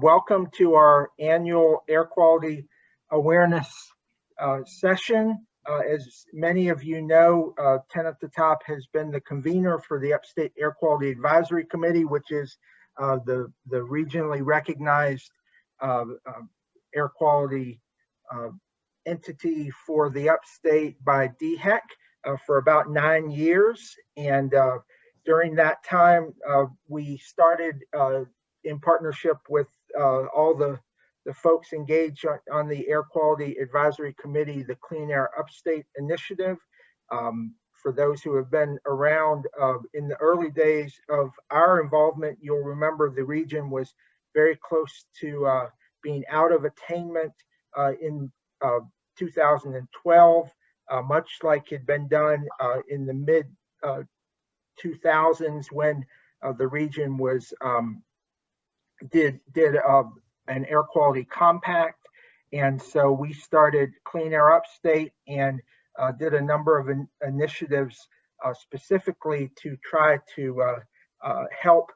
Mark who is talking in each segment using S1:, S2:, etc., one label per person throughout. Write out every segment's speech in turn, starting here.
S1: Welcome to our annual air quality awareness session. As many of you know, 10 at the Top has been the convener for the Upstate Air Quality Advisory Committee, which is the regionally recognized air quality entity for the Upstate by DHEC for about 9 years. And during that time, we started in partnership with all the folks engaged on the Air Quality Advisory Committee, the Clean Air Upstate initiative. For those who have been around in the early days of our involvement, you'll remember the region was very close to being out of attainment in 2012, much like had been done in the mid 2000s when the region was did an air quality compact. And so we started Clean Air Upstate and did a number of initiatives specifically to try to help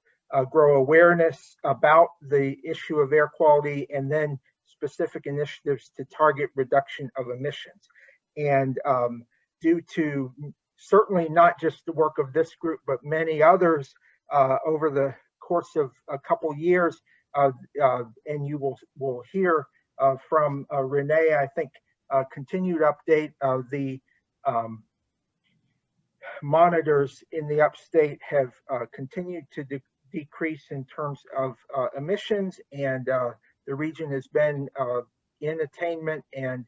S1: grow awareness about the issue of air quality, and then specific initiatives to target reduction of emissions. And due to certainly not just the work of this group, but many others over the course of a couple years, and you will hear from Renee, I think, continued update of the monitors in the Upstate have continued to decrease in terms of emissions, and the region has been in attainment and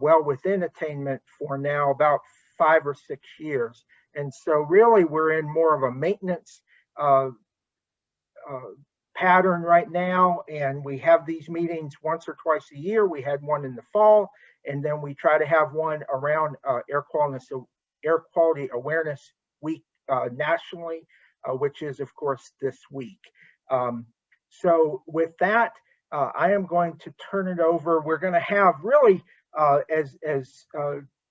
S1: well within attainment for now about 5 or 6 years. And so really we're in more of a maintenance pattern right now, and we have these meetings once or twice a year. We had one in the fall, and then we try to have one around Air Quality Awareness Week nationally, which is of course this week. So with that, I am going to turn it over. We're going to have really, as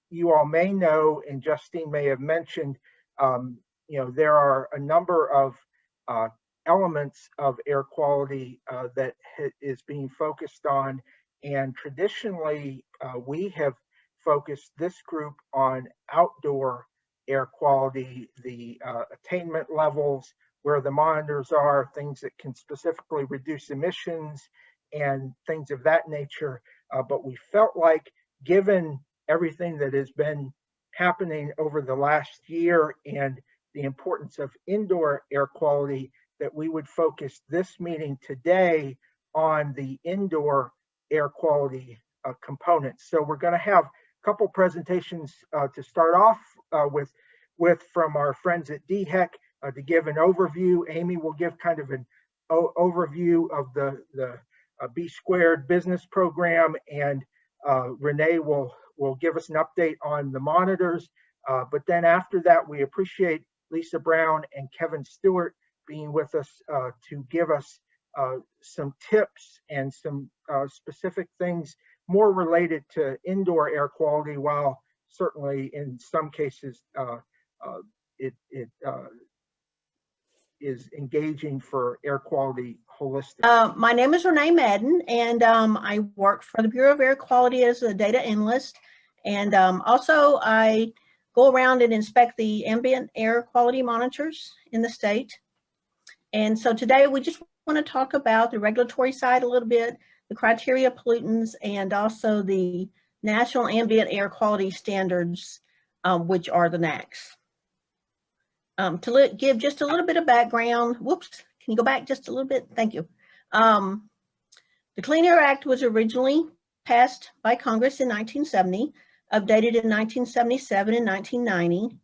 S1: you all may know, and Justine may have mentioned, there are a number of elements of air quality that is being focused on. And traditionally, we have focused this group on outdoor air quality, the attainment levels, where the monitors are, things that can specifically reduce emissions and things of that nature. But we felt like, given everything that has been happening over the last year and the importance of indoor air quality, that we would focus this meeting today on the indoor air quality components. So we're going to have a couple presentations to start off with from our friends at DHEC to give an overview. Amy will give kind of an overview of the B Squared business program, and Renee will give us an update on the monitors. But then after that, we appreciate Lisa Brown and Kevin Stewart being with us to give us some tips and some specific things more related to indoor air quality, while certainly in some cases it is engaging for air quality holistically.
S2: My name is Renee Madden, and I work for the Bureau of Air Quality as a data analyst. And also I go around and inspect the ambient air quality monitors in the state. And so today we just want to talk about the regulatory side a little bit, the criteria pollutants, and also the National Ambient Air Quality Standards, which are the NAAQS. To give just a little bit of background, whoops, can you go back just a little bit? Thank you. The Clean Air Act was originally passed by Congress in 1970, updated in 1977 and 1990.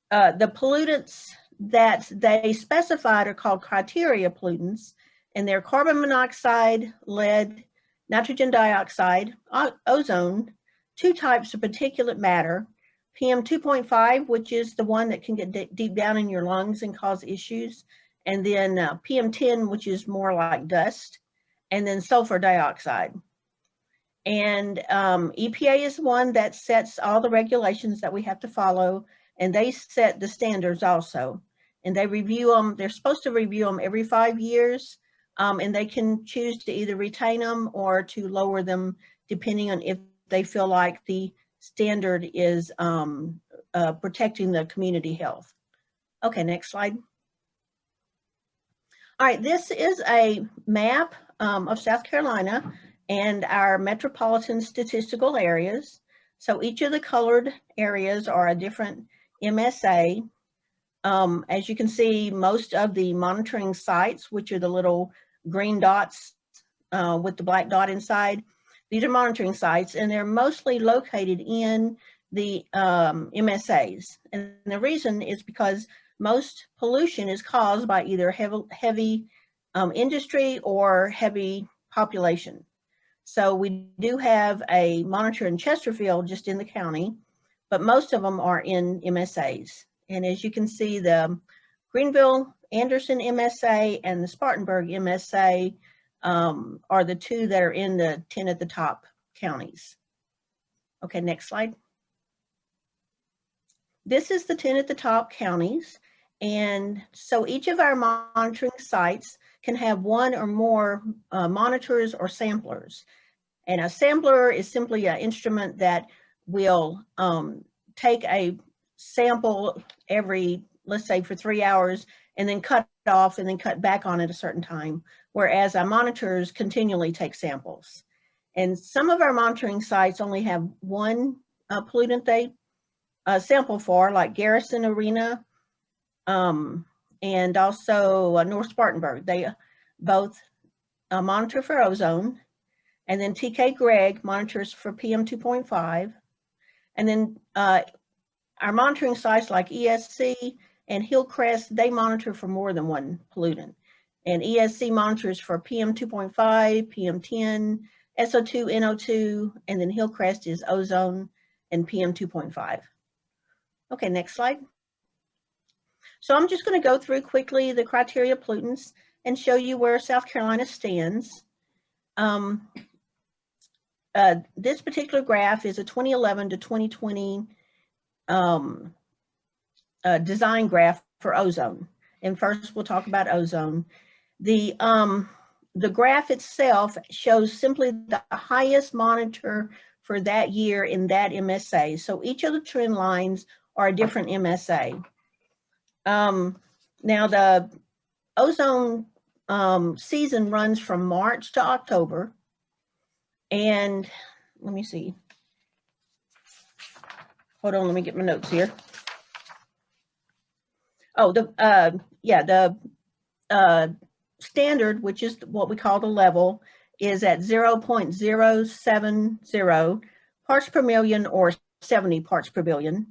S2: The pollutants that they specified are called criteria pollutants, and they're carbon monoxide, lead, nitrogen dioxide, ozone, 2 types of particulate matter, PM 2.5, which is the one that can get deep down in your lungs and cause issues, and then PM 10, which is more like dust, and then sulfur dioxide. And EPA is the one that sets all the regulations that we have to follow, and they set the standards also. And they review them, they're supposed to review them every 5 years, and they can choose to either retain them or to lower them depending on if they feel like the standard is protecting the community health. Okay, next slide. All right, this is a map of South Carolina and our metropolitan statistical areas. So each of the colored areas are a different MSA. As you can see, most of the monitoring sites, which are the little green dots with the black dot inside, these are monitoring sites, and they're mostly located in the MSAs. And the reason is because most pollution is caused by either heavy industry or heavy population. So we do have a monitor in Chesterfield, just in the county, but most of them are in MSAs. And as you can see, the Greenville Anderson MSA and the Spartanburg MSA are the two that are in the 10 at the top counties. Okay, next slide. This is the 10 at the top counties. And so each of our monitoring sites can have one or more monitors or samplers. And a sampler is simply an instrument that will take a sample every, let's say, for 3 hours, and then cut it off and then cut back on at a certain time, whereas our monitors continually take samples. And some of our monitoring sites only have one pollutant they sample for, like Garrison Arena and also North Spartanburg. They both monitor for ozone. And then TK Gregg monitors for PM 2.5. And then our monitoring sites like ESC and Hillcrest, they monitor for more than one pollutant. And ESC monitors for PM 2.5, PM 10, SO2, NO2, and then Hillcrest is ozone and PM 2.5. Okay, next slide. So I'm just going to go through quickly the criteria pollutants and show you where South Carolina stands. This particular graph is a 2011 to 2020 design graph for ozone. And first we'll talk about ozone. The graph itself shows simply the highest monitor for that year in that MSA. So each of the trend lines are a different MSA. Now the ozone season runs from March to October. And let me see. Hold on, let me get my notes here. Oh, the standard, which is what we call the level, is at 0.070 parts per million or 70 parts per billion.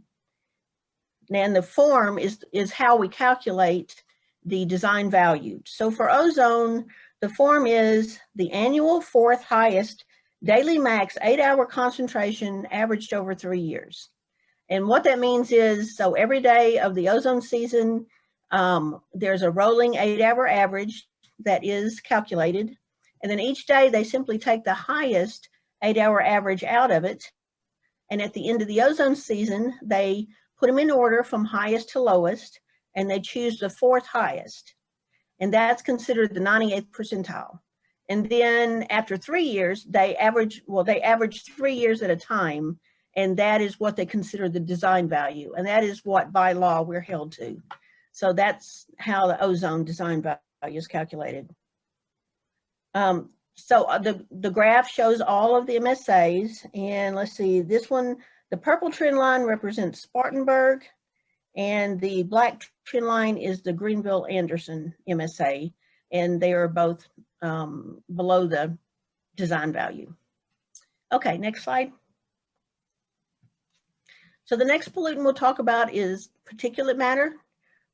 S2: And the form is how we calculate the design value. So for ozone, the form is the annual fourth highest daily max 8-hour concentration averaged over 3 years. And what that means is, so every day of the ozone season, there's a rolling 8-hour average that is calculated. And then each day they simply take the highest 8-hour average out of it. And at the end of the ozone season, they put them in order from highest to lowest, and they choose the fourth highest. And that's considered the 98th percentile. And then after 3 years, they average 3 years at a time, and that is what they consider the design value. And that is what by law we're held to. So that's how the ozone design value is calculated. So the graph shows all of the MSAs, and let's see, this one, the purple trend line represents Spartanburg, and the black trend line is the Greenville Anderson MSA, and they are both below the design value. Okay, next slide. So the next pollutant we'll talk about is particulate matter,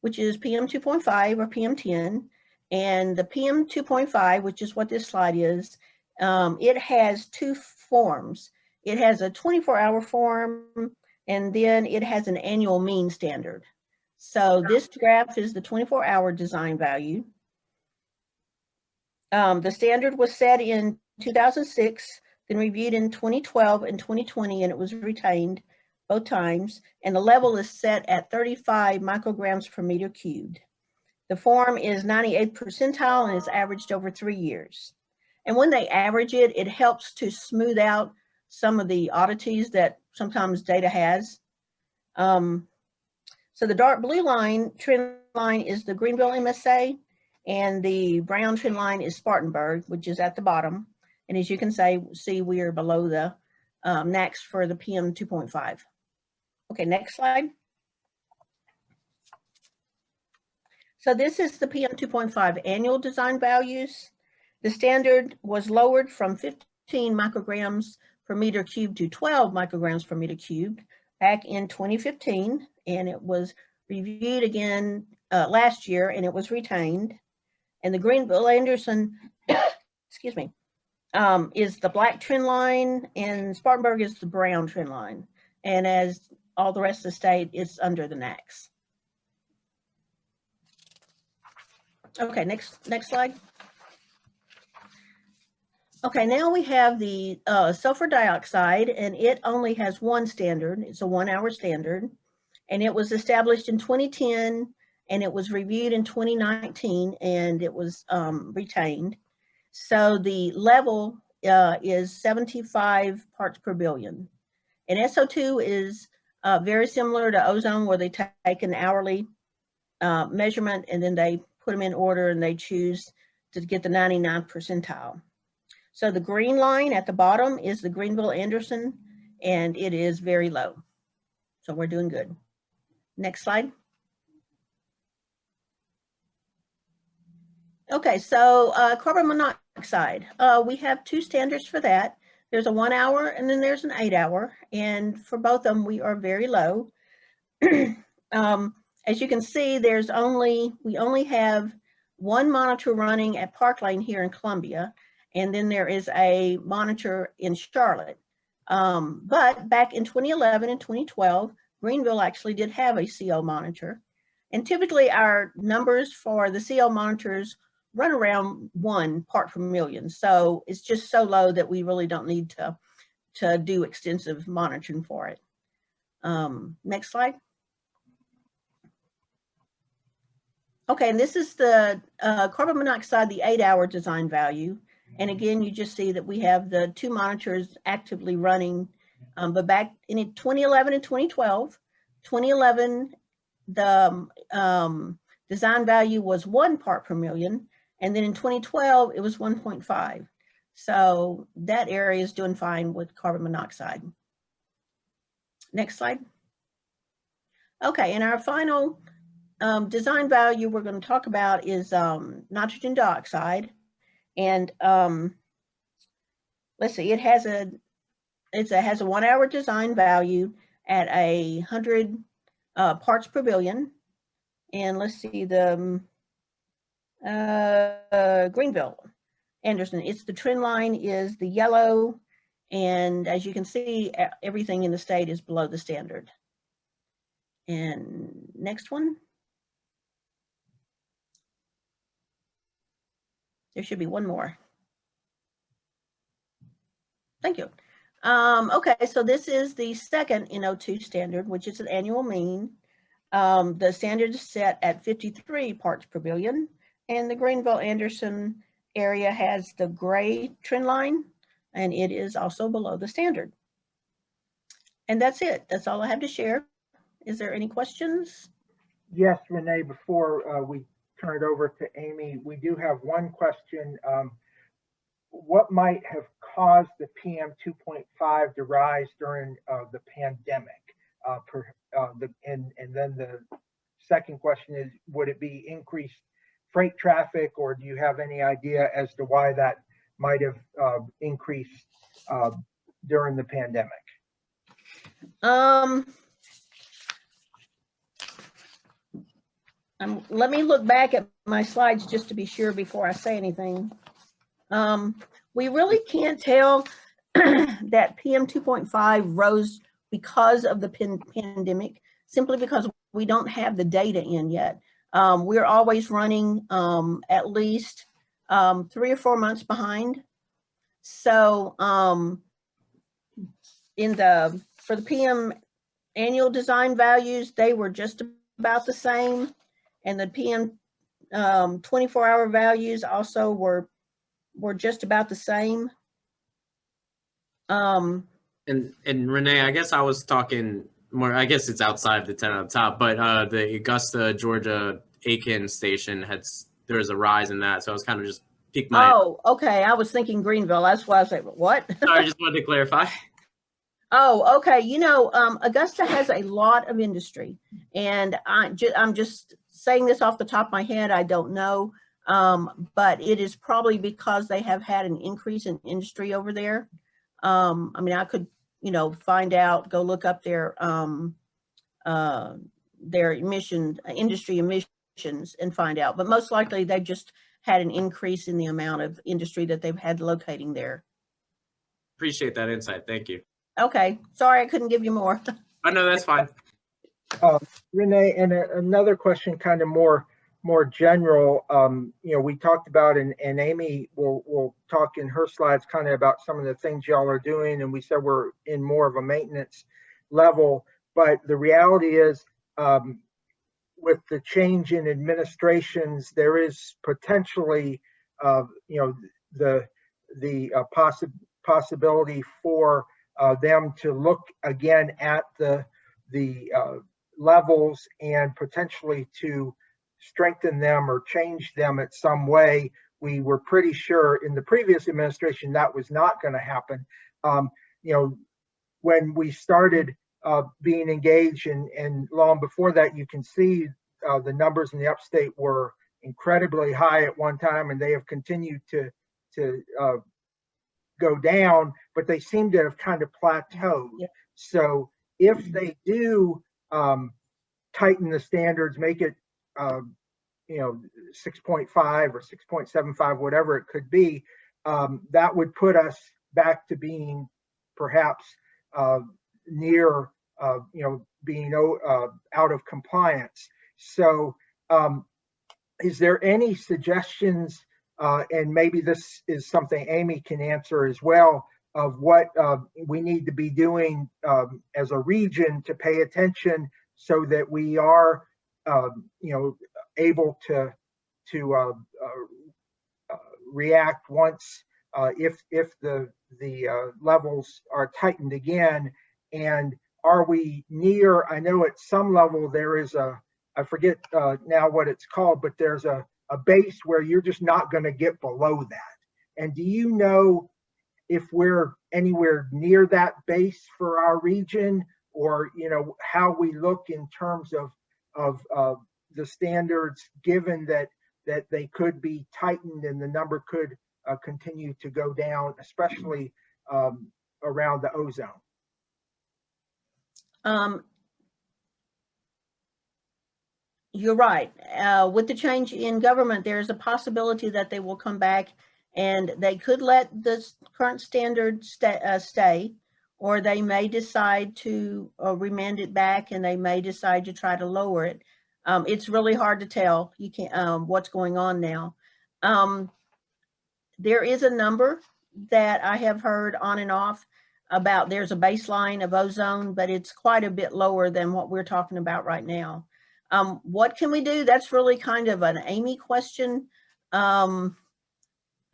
S2: which is PM 2.5 or PM 10. And the PM 2.5, which is what this slide is, it has two forms. It has a 24-hour form, and then it has an annual mean standard. So this graph is the 24-hour design value. The standard was set in 2006, then reviewed in 2012 and 2020, and it was retained both times. And the level is set at 35 micrograms per meter cubed. The form is 98th percentile and is averaged over 3 years. And when they average it, it helps to smooth out some of the oddities that sometimes data has. So the dark blue trend line is the Greenville MSA, and the brown trend line is Spartanburg, which is at the bottom. And as you can see, we are below the NAAQS for the PM 2.5. Okay, next slide. So this is the PM 2.5 annual design values. The standard was lowered from 15 micrograms per meter cubed to 12 micrograms per meter cubed back in 2015, and it was reviewed again last year, and it was retained. And the Greenville-Anderson, excuse me, is the black trend line, and Spartanburg is the brown trend line. And as all the rest of the state, it's under the NAAQS. Okay, next slide. Okay, now we have the sulfur dioxide, and it only has one standard. It's a 1-hour standard, and it was established in 2010, and it was reviewed in 2019, and it was retained. So the level is 75 parts per billion. And SO2 is very similar to ozone, where they take an hourly measurement, and then they put them in order, and they choose to get the 99th percentile. So the green line at the bottom is the Greenville-Anderson, and it is very low. So we're doing good. Next slide. Okay, so carbon monoxide. We have 2 standards for that. There's a 1-hour and then there's an 8-hour. And for both of them, we are very low. As you can see, we only have 1 monitor running at Park Lane here in Columbia. And then there is a monitor in Charlotte. But back in 2011 and 2012, Greenville actually did have a CO monitor. And typically our numbers for the CO monitors run around 1 part per million. So it's just so low that we really don't need to do extensive monitoring for it. Next slide. Okay, and this is the carbon monoxide, the 8-hour design value. And again, you just see that we have the 2 monitors actively running. But back in 2011 and 2012, 2011, the design value was 1 part per million. And then in 2012, it was 1.5. So that area is doing fine with carbon monoxide. Next slide. Okay, and our final design value we're going to talk about is nitrogen dioxide. And let's see, it has a 1-hour design value at 100 parts per billion. And let's see, the Greenville Anderson, it's the trend line is the yellow, and as you can see, everything in the state is below the standard. And next one. There should be one more. Thank you. Okay, so this is the second NO2 standard, which is an annual mean. The standard is set at 53 parts per billion, and the Greenville-Anderson area has the gray trend line, and it is also below the standard. And that's it. That's all I have to share. Is there any questions?
S1: Yes, Renee, before we turn it over to Amy, we do have one question. What might have caused the PM 2.5 to rise during the pandemic? And then the second question is, would it be increased freight traffic, or do you have any idea as to why that might have increased during the pandemic?
S2: Let me look back at my slides just to be sure before I say anything. We really can't tell that PM 2.5 rose because of the pandemic, simply because we don't have the data in yet. We're always running at least 3 or 4 months behind. So for the PM annual design values, they were just about the same. And the PM 24-hour values also were just about the same.
S3: And Renee, I guess I was talking more, I guess it's outside the 10 on top, but the Augusta, Georgia Aiken station there was a rise in that. So I was kind of just piqued my.
S2: Oh, okay. I was thinking Greenville. That's why I was like, what?
S3: Sorry, I just wanted to clarify.
S2: Oh, okay. You know, Augusta has a lot of industry, and I'm just saying this off the top of my head. I don't know, but it is probably because they have had an increase in industry over there. I mean, I could, find out, go look up their industry emissions and find out. But most likely, they've just had an increase in the amount of industry that they've had locating there.
S3: Appreciate that insight. Thank you.
S2: Okay, sorry I couldn't give you more.
S3: Oh, no, that's fine.
S1: Renee, and another question, kind of more general. We talked about, and Amy will talk in her slides kind of about some of the things y'all are doing, and we said we're in more of a maintenance level. But the reality is, with the change in administrations, there is potentially, the possibility for them to look again at the levels and potentially to strengthen them or change them in some way. We were pretty sure in the previous administration that was not going to happen. When we started being engaged, and long before that, you can see the numbers in the Upstate were incredibly high at one time, and they have continued to go down, but they seem to have kind of plateaued. Yeah. So if they do tighten the standards, make it 6.5 or 6.75, whatever it could be, that would put us back to being perhaps near being out of compliance. So is there any suggestions, and maybe this is something Amy can answer as well, of what we need to be doing as a region to pay attention so that we are able to react once if the levels are tightened again? And are we near, I know at some level there is I forget now what it's called, but there's a base where you're just not going to get below that. And do you know if we're anywhere near that base for our region, or how we look in terms of the standards, given that they could be tightened and the number could continue to go down, especially around the ozone?
S2: You're right. With the change in government, there's a possibility that they will come back and they could let the current standard stay, or they may decide to remand it back, and they may decide to try to lower it. It's really hard to tell. You can't what's going on now. There is a number that I have heard on and off about. There's a baseline of ozone, but it's quite a bit lower than what we're talking about right now. What can we do? That's really kind of an Amy question.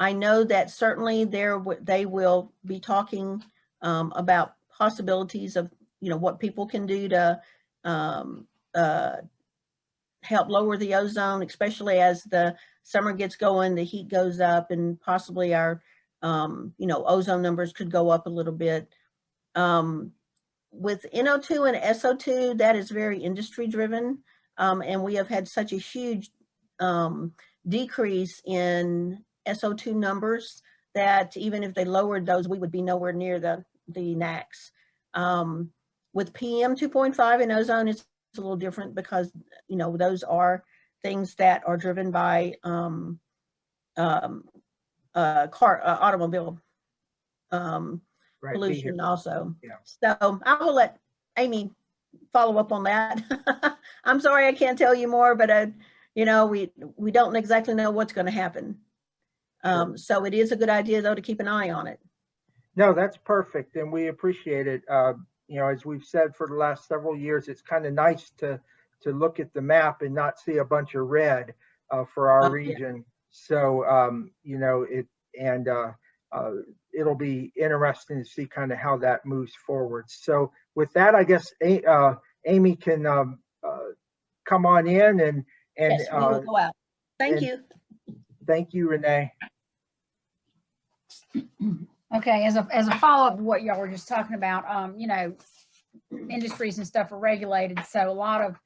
S2: I know that certainly they will be talking about possibilities of what people can do to help lower the ozone, especially as the summer gets going, the heat goes up, and possibly our ozone numbers could go up a little bit. With NO2 and SO2, that is very industry driven, and we have had such a huge decrease in SO2 numbers that even if they lowered those, we would be nowhere near the NAAQS. With PM 2.5 and ozone, it's a little different because those are things that are driven by automobile pollution also. Yeah. So I will let Amy follow up on that. I'm sorry I can't tell you more, but we don't exactly know what's going to happen. Sure. So it is a good idea though to keep an eye on it.
S1: No, that's perfect, and we appreciate it. As we've said for the last several years, it's kind of nice to look at the map and not see a bunch of red. for our
S2: Oh, yeah.
S1: region. So, you know, it'll be interesting to see kind of how that moves forward. So with that, I guess Amy can come on in and
S2: Yes, we will go out. Thank
S1: and-
S2: you.
S1: thank you, Renee.
S4: Okay, as a follow-up to what y'all were just talking about, you know, industries and stuff are regulated, so a lot of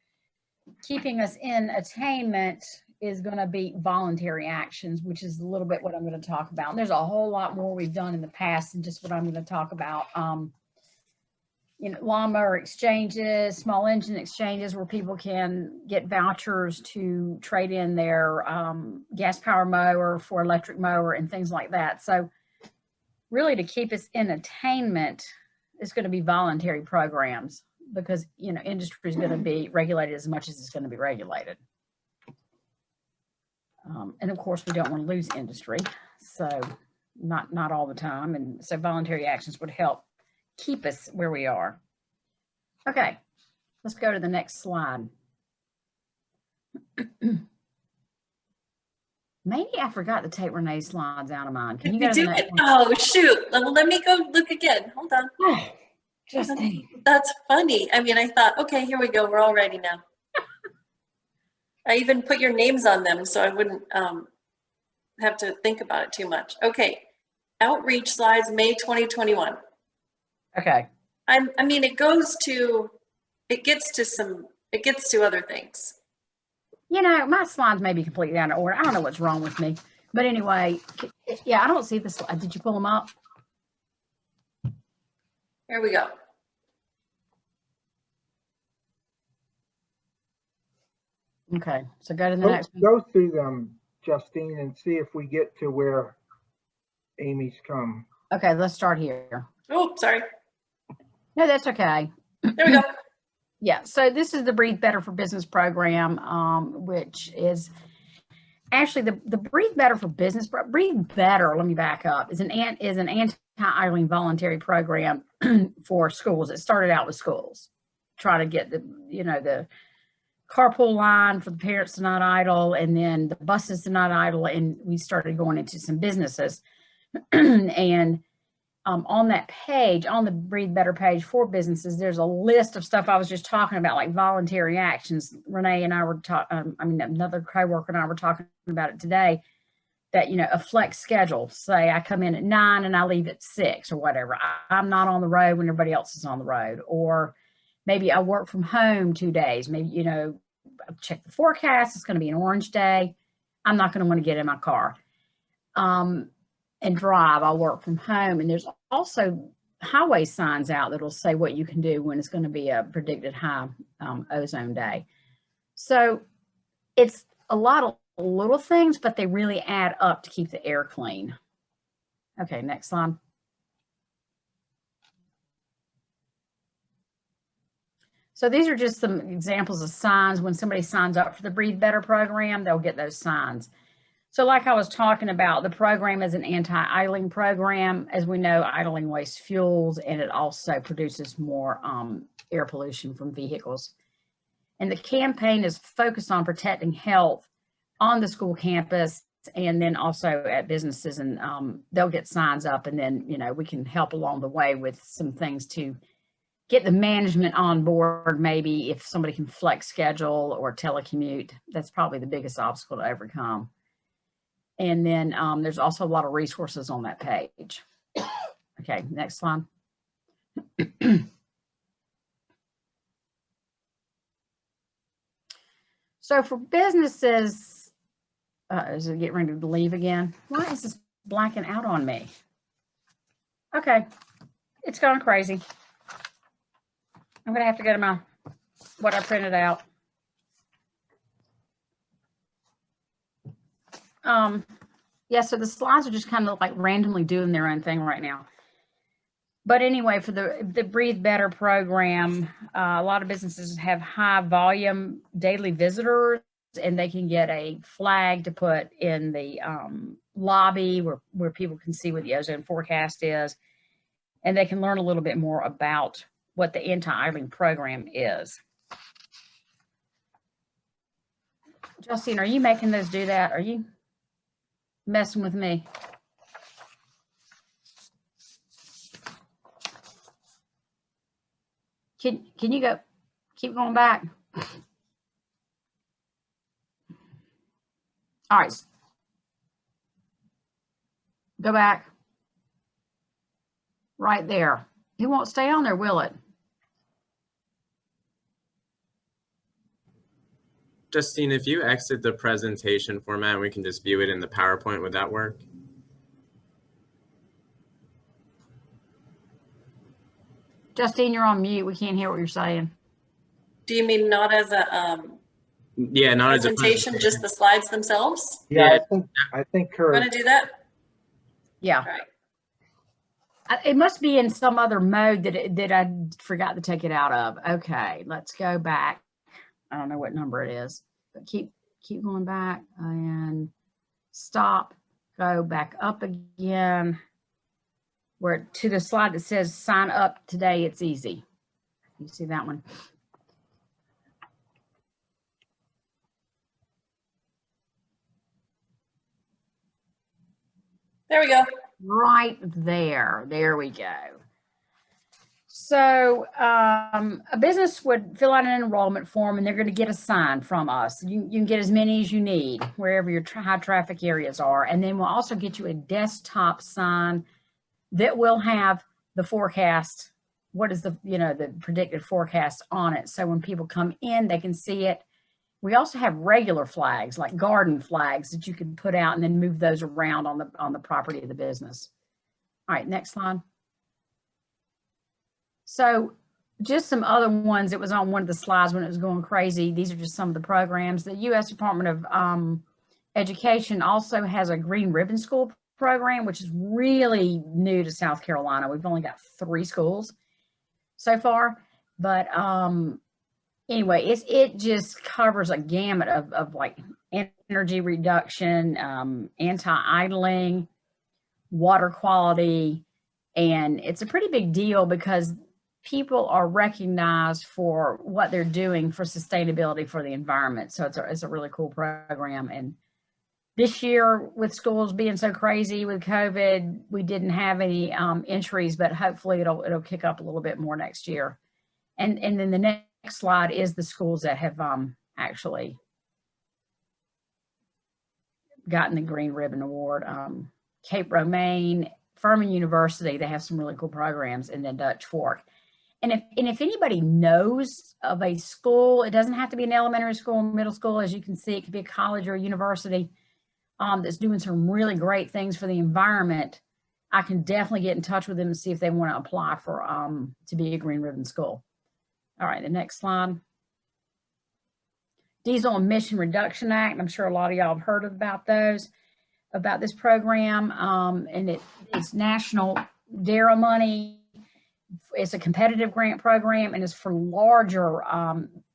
S4: keeping us in attainment is going to be voluntary actions, which is a little bit what I'm going to talk about. And there's a whole lot more we've done in the past than just what I'm going to talk about. You know, lawnmower exchanges, small engine exchanges where people can get vouchers to trade in their gas power mower for electric mower and things like that. So really to keep us in attainment is going to be voluntary programs because, you know, industry is going to be regulated as much as it's going to be regulated. And of course, we don't want to lose industry. So not all the time. And so voluntary actions would help keep us where we are. Okay, let's go to the next slide. Maybe I forgot to take Renee's slides out of mine. Can you go to the next one?
S5: Oh, shoot. Let me go look again. Hold on.
S4: Oh, Justine.
S5: That's funny. I mean, I thought, okay, here we go. We're all ready now. I even put your names on them so I wouldn't have to think about it too much. Okay. Outreach slides, May 2021.
S4: Okay.
S5: I mean, it gets to other things.
S4: You know, my slides may be completely out of order. I don't know what's wrong with me. But anyway, yeah, I don't see the slide. Did you pull them up?
S5: Here we go.
S4: Okay, so go to the
S1: Let's
S4: next one.
S1: go through them, Justine, and see if we get to where Amy's come.
S4: Okay, let's start here.
S5: Oh, sorry.
S4: No, that's okay.
S5: There we go.
S4: Yeah, so this is the Breathe Better for Business program, which is actually the Breathe Better for Business. Breathe Better, let me back up, is an anti-idling voluntary program for schools. It started out with schools, trying to get the carpool line for the parents to not idle, and then the buses to not idle, and we started going into some businesses. And on that page, on the Breathe Better page for businesses, there's a list of stuff I was just talking about, like voluntary actions. Renee and I were talking, another coworker and I were talking about it today, that, you know, a flex schedule. Say I come in at 9 and I leave at 6 or whatever. I'm not on the road when everybody else is on the road. Or maybe I work from home 2 days. Maybe, you know, I check the forecast. It's going to be an orange day. I'm not going to want to get in my car and drive. I'll work from home. And there's also highway signs out that'll say what you can do when it's going to be a predicted high ozone day. So it's a lot of little things, but they really add up to keep the air clean. Okay, next slide. So these are just some examples of signs. When somebody signs up for the Breathe Better program, they'll get those signs. So like I was talking about, the program is an anti-idling program. As we know, idling wastes fuels, and it also produces more air pollution from vehicles. And the campaign is focused on protecting health on the school campus and then also at businesses. And they'll get signs up, and then, you know, we can help along the way with some things to get the management on board. Maybe if somebody can flex schedule or telecommute, that's probably the biggest obstacle to overcome. And then there's also a lot of resources on that page. Okay, next slide. So for businesses, is it getting ready to leave again? Why is this blacking out on me? Okay, it's going crazy. I'm gonna have to go to what I printed out. Yeah, so the slides are just kind of like randomly doing their own thing right now. But anyway, for the Breathe Better program, a lot of businesses have high volume daily visitors, and they can get a flag to put in the lobby where people can see what the ozone forecast is, and they can learn a little bit more about what the anti-idling program is. Justine, are you making those do that? Are you messing with me? Can you go, keep going back? All right. Go back. Right there. It won't stay on there, will it?
S3: Justine, if you exit the presentation format, we can just view it in the PowerPoint. Would that work?
S4: Justine, you're on mute. We can't hear what you're saying.
S5: Do you mean not as a
S3: Yeah, not as a
S5: presentation, just the slides themselves?
S1: Yeah,
S3: Yeah.
S1: I think her,
S5: Want to do that?
S4: Yeah.
S5: All right.
S4: It must be in some other mode that I forgot to take it out of. Okay, let's go back. I don't know what number it is, but keep going back and stop. Go back up again. Where to the slide that says sign up today, it's easy. You see that one?
S5: There we go.
S4: Right there. There we go. So a business would fill out an enrollment form and they're going to get a sign from us. You can get as many as you need wherever your high traffic areas are. And then we'll also get you a desktop sign that will have the forecast. What is the predicted forecast on it? So when people come in, they can see it. We also have regular flags, like garden flags, that you can put out and then move those around on the property of the business. All right, next slide. So just some other ones. It was on one of the slides when it was going crazy. These are just some of the programs. The U.S. Department of Education also has a Green Ribbon School program, which is really new to South Carolina. We've only got 3 schools so far, but anyway, it just covers a gamut of like energy reduction, anti-idling, water quality, and it's a pretty big deal because people are recognized for what they're doing for sustainability for the environment. So it's a really cool program. And this year, with schools being so crazy with COVID, we didn't have any entries, but hopefully it'll kick up a little bit more next year. And then the next slide is the schools that have actually gotten the Green Ribbon Award. Cape Romaine, Furman University, they have some really cool programs, and then Dutch Fork. And if anybody knows of a school, it doesn't have to be an elementary school, middle school, as you can see, it could be a college or a university that's doing some really great things for the environment. I can definitely get in touch with them and see if they want to apply for to be a Green Ribbon school. All right, the next slide. Diesel Emission Reduction Act. I'm sure a lot of y'all have heard about this program, and it's national DARA money. It's a competitive grant program, and it's for larger,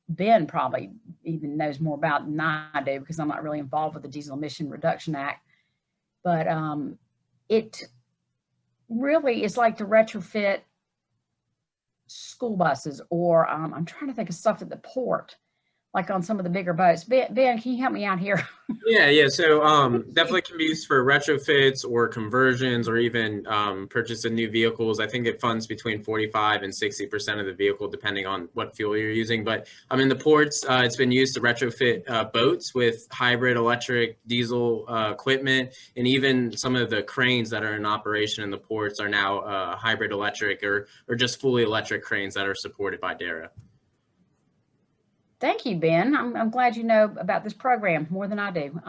S4: Ben probably even knows more about it than I do because I'm not really involved with the Diesel Emission Reduction Act. But it really is like to retrofit school buses, or I'm trying to think of stuff at the port, like on some of the bigger boats. Ben, can you help me out here?
S3: Yeah. So definitely can be used for retrofits or conversions, or even purchase of new vehicles. I think it funds between 45 and 60% of the vehicle, depending on what fuel you're using. But in the ports, it's been used to retrofit boats with hybrid electric diesel equipment, and even some of the cranes that are in operation in the ports are now hybrid electric or just fully electric cranes that are supported by DARA.
S4: Thank you, Ben. I'm glad you know about this program more than I do.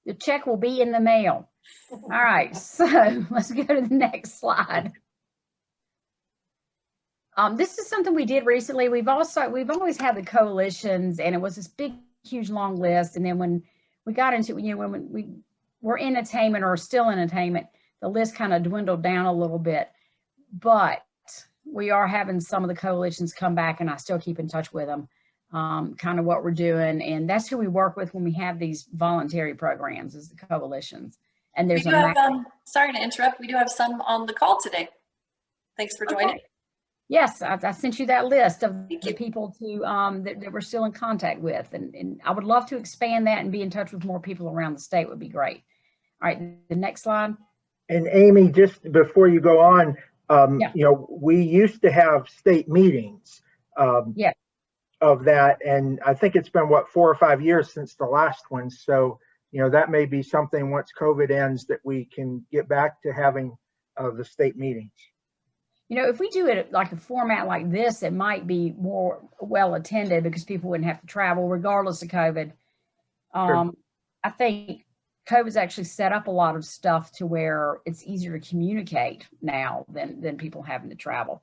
S4: The check will be in the mail. All right, so let's go to the next slide. This is something we did recently. We've always had the coalitions, and it was this big, huge, long list. And then when we got into, when we were in attainment or still in attainment, the list kind of dwindled down a little bit. But we are having some of the coalitions come back, and I still keep in touch with them. Kind of what we're doing, and that's who we work with when we have these voluntary programs, is the coalitions. And there's
S5: sorry to interrupt, we do have some on the call today. Thanks for joining.
S4: Okay. Yes, I sent you that list of
S5: Thank
S4: the
S5: you.
S4: people to that we're still in contact with, and I would love to expand that and be in touch with more people around the state would be great. All right, the next slide.
S1: And Amy, just before you go on,
S4: Yeah.
S1: we used to have state meetings
S4: Yeah.
S1: of that, and I think it's been, what, 4 or 5 years since the last one. So, that may be something once COVID ends that we can get back to having the state meetings.
S4: If we do it like a format like this, it might be more well attended because people wouldn't have to travel regardless of COVID.
S1: Sure.
S4: I think COVID's actually set up a lot of stuff to where it's easier to communicate now than people having to travel.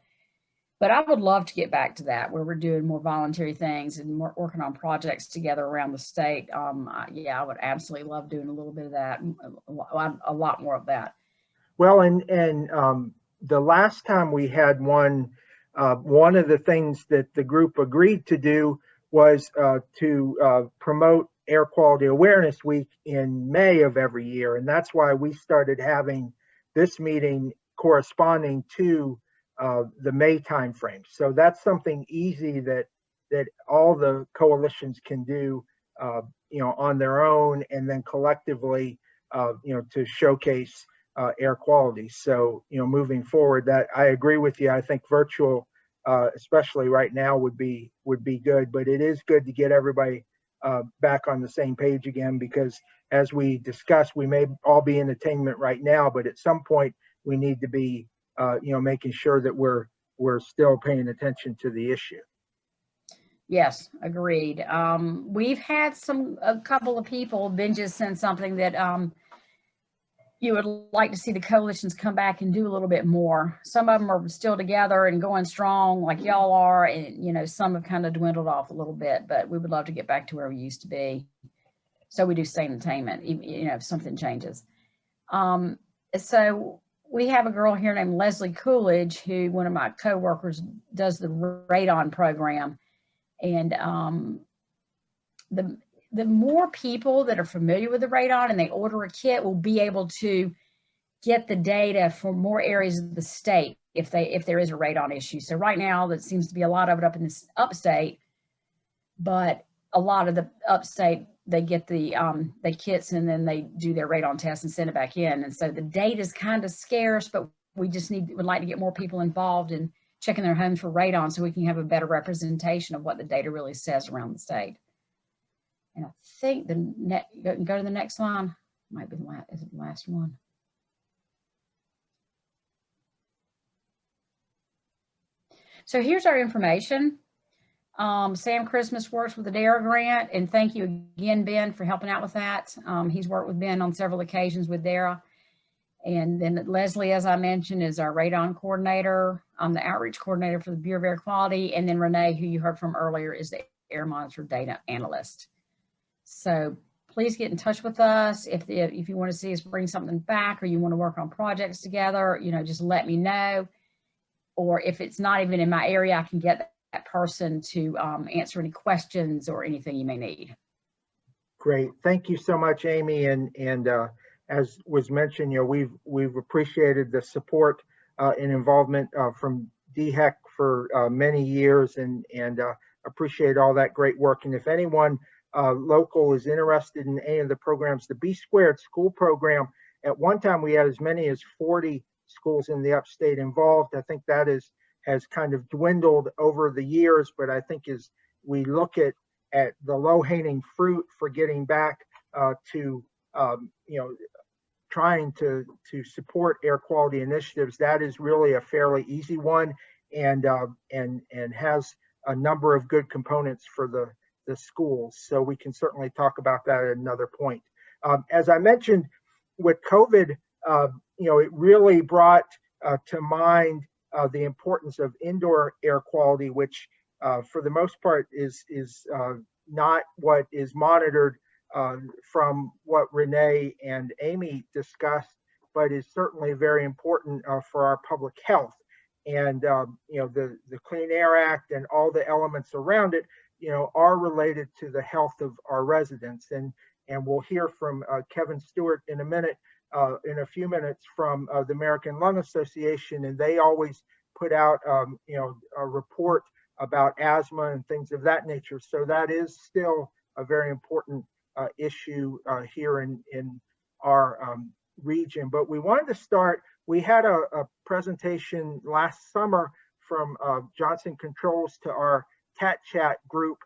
S4: But I would love to get back to that, where we're doing more voluntary things and working on projects together around the state. Yeah, I would absolutely love doing a little bit of that, a lot more of that.
S1: Well, and the last time we had one of the things that the group agreed to do was to promote Air Quality Awareness Week in May of every year. And that's why we started having this meeting corresponding to the May timeframe. So that's something easy that all the coalitions can do, on their own, and then collectively, to showcase air quality. So, moving forward, that I agree with you. I think virtual, especially right now, would be good. But it is good to get everybody back on the same page again, because as we discussed, we may all be in attainment right now, but at some point we need to be, making sure that we're still paying attention to the issue.
S4: Yes, agreed. We've had a couple of people, Ben just sent something that you would like to see the coalitions come back and do a little bit more. Some of them are still together and going strong like y'all are, and some have kind of dwindled off a little bit, but we would love to get back to where we used to be. So we do same attainment, if something changes. So we have a girl here named Leslie Coolidge, who one of my coworkers does the radon program. And the more people that are familiar with the radon and they order a kit will be able to get the data for more areas of the state if there is a radon issue. So right now, there seems to be a lot of it up in this upstate, but a lot of the upstate, they get the kits and then they do their radon test and send it back in. And so the data is kind of scarce, but we just would like to get more people involved in checking their homes for radon so we can have a better representation of what the data really says around the state. And I think go to the next line. Might be is it the last one? So here's our information. Sam Christmas works with the DARE grant, and thank you again, Ben, for helping out with that. He's worked with Ben on several occasions with DARE. And then Leslie, as I mentioned, is our radon coordinator. I'm the outreach coordinator for the Bureau of Air Quality. And then Renee, who you heard from earlier, is the air monitor data analyst. So please get in touch with us. If you want to see us bring something back, or you want to work on projects together, just let me know. Or if it's not even in my area, I can get that person to answer any questions or anything you may need.
S1: Great. Thank you so much, Amy. And as was mentioned, we've appreciated the support and involvement from DHEC for many years, and appreciate all that great work. And if anyone local is interested in any of the programs, the B² school program, at one time we had as many as 40 schools in the upstate involved. I think that has kind of dwindled over the years, but I think as we look at the low-hanging fruit for getting back to trying to support air quality initiatives, that is really a fairly easy one, and has a number of good components for the schools. So we can certainly talk about that at another point. As I mentioned, with COVID, it really brought to mind the importance of indoor air quality, which for the most part is not what is monitored from what Renee and Amy discussed, but is certainly very important for our public health. And the Clean Air Act and all the elements around it, are related to the health of our residents. And we'll hear from Kevin Stewart in a few minutes from the American Lung Association, and they always put out, a report about asthma and things of that nature. So that is still a very important issue here in our region. But we wanted to start, we had a presentation last summer from Johnson Controls to our Cat Chat group,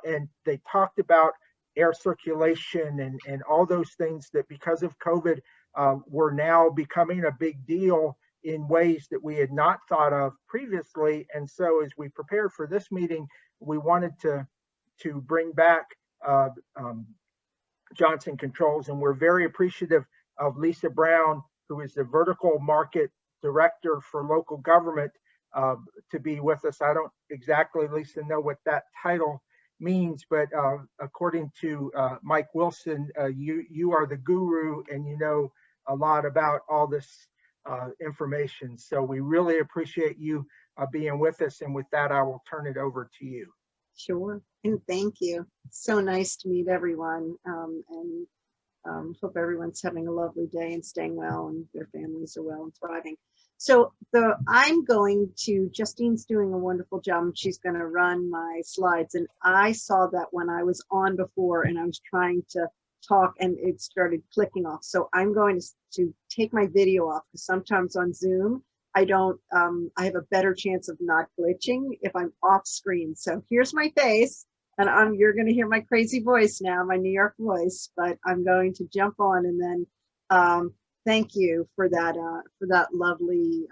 S1: and they talked about air circulation and all those things that because of COVID were now becoming a big deal in ways that we had not thought of previously. And so as we prepared for this meeting, we wanted to bring back Johnson Controls, and we're very appreciative of Lisa Brown, who is the Vertical Market Director for Local Government, to be with us. I don't exactly, Lisa, know what that title means, but according to Mike Wilson, you are the guru and you know a lot about all this information. So we really appreciate you being with us. And with that, I will turn it over to you.
S6: Sure, and thank you. It's so nice to meet everyone, and hope everyone's having a lovely day and staying well and their families are well and thriving. So Justine's doing a wonderful job, and she's going to run my slides. And I saw that when I was on before and I was trying to talk and it started clicking off. So I'm going to take my video off, because sometimes on Zoom, I have a better chance of not glitching if I'm off screen. So here's my face, and you're going to hear my crazy voice now, my New York voice, but I'm going to jump on, and then thank you for that lovely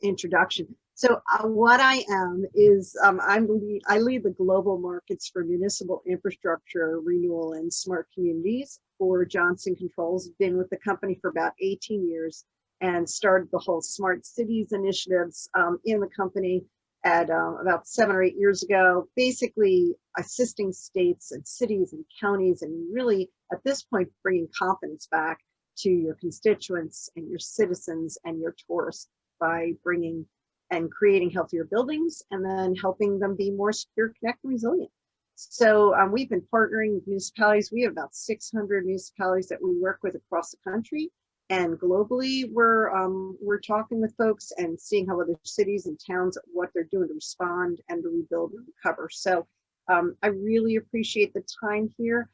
S6: introduction. So what I am is I lead the global markets for municipal infrastructure renewal and smart communities for Johnson Controls. Been with the company for about 18 years and started the whole smart cities initiatives in the company at about 7 or 8 years ago, basically assisting states and cities and counties, and really at this point bringing confidence back to your constituents and your citizens and your tourists by bringing and creating healthier buildings and then helping them be more secure, connected, and resilient. So we've been partnering with municipalities. We have about 600 municipalities that we work with across the country, and globally we're talking with folks and seeing how other cities and towns, what they're doing to respond and to rebuild and recover. So I really appreciate the time here.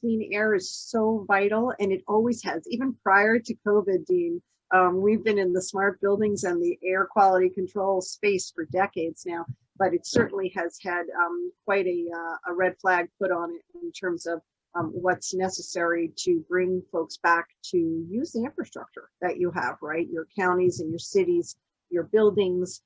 S6: Clean air is so vital, and it always has. Even prior to COVID, Dean, we've been in the smart buildings and the air quality control space for decades now, but it certainly has had quite a red flag put on it in terms of what's necessary to bring folks back to use the infrastructure that you have, right? Your counties and your cities, your buildings.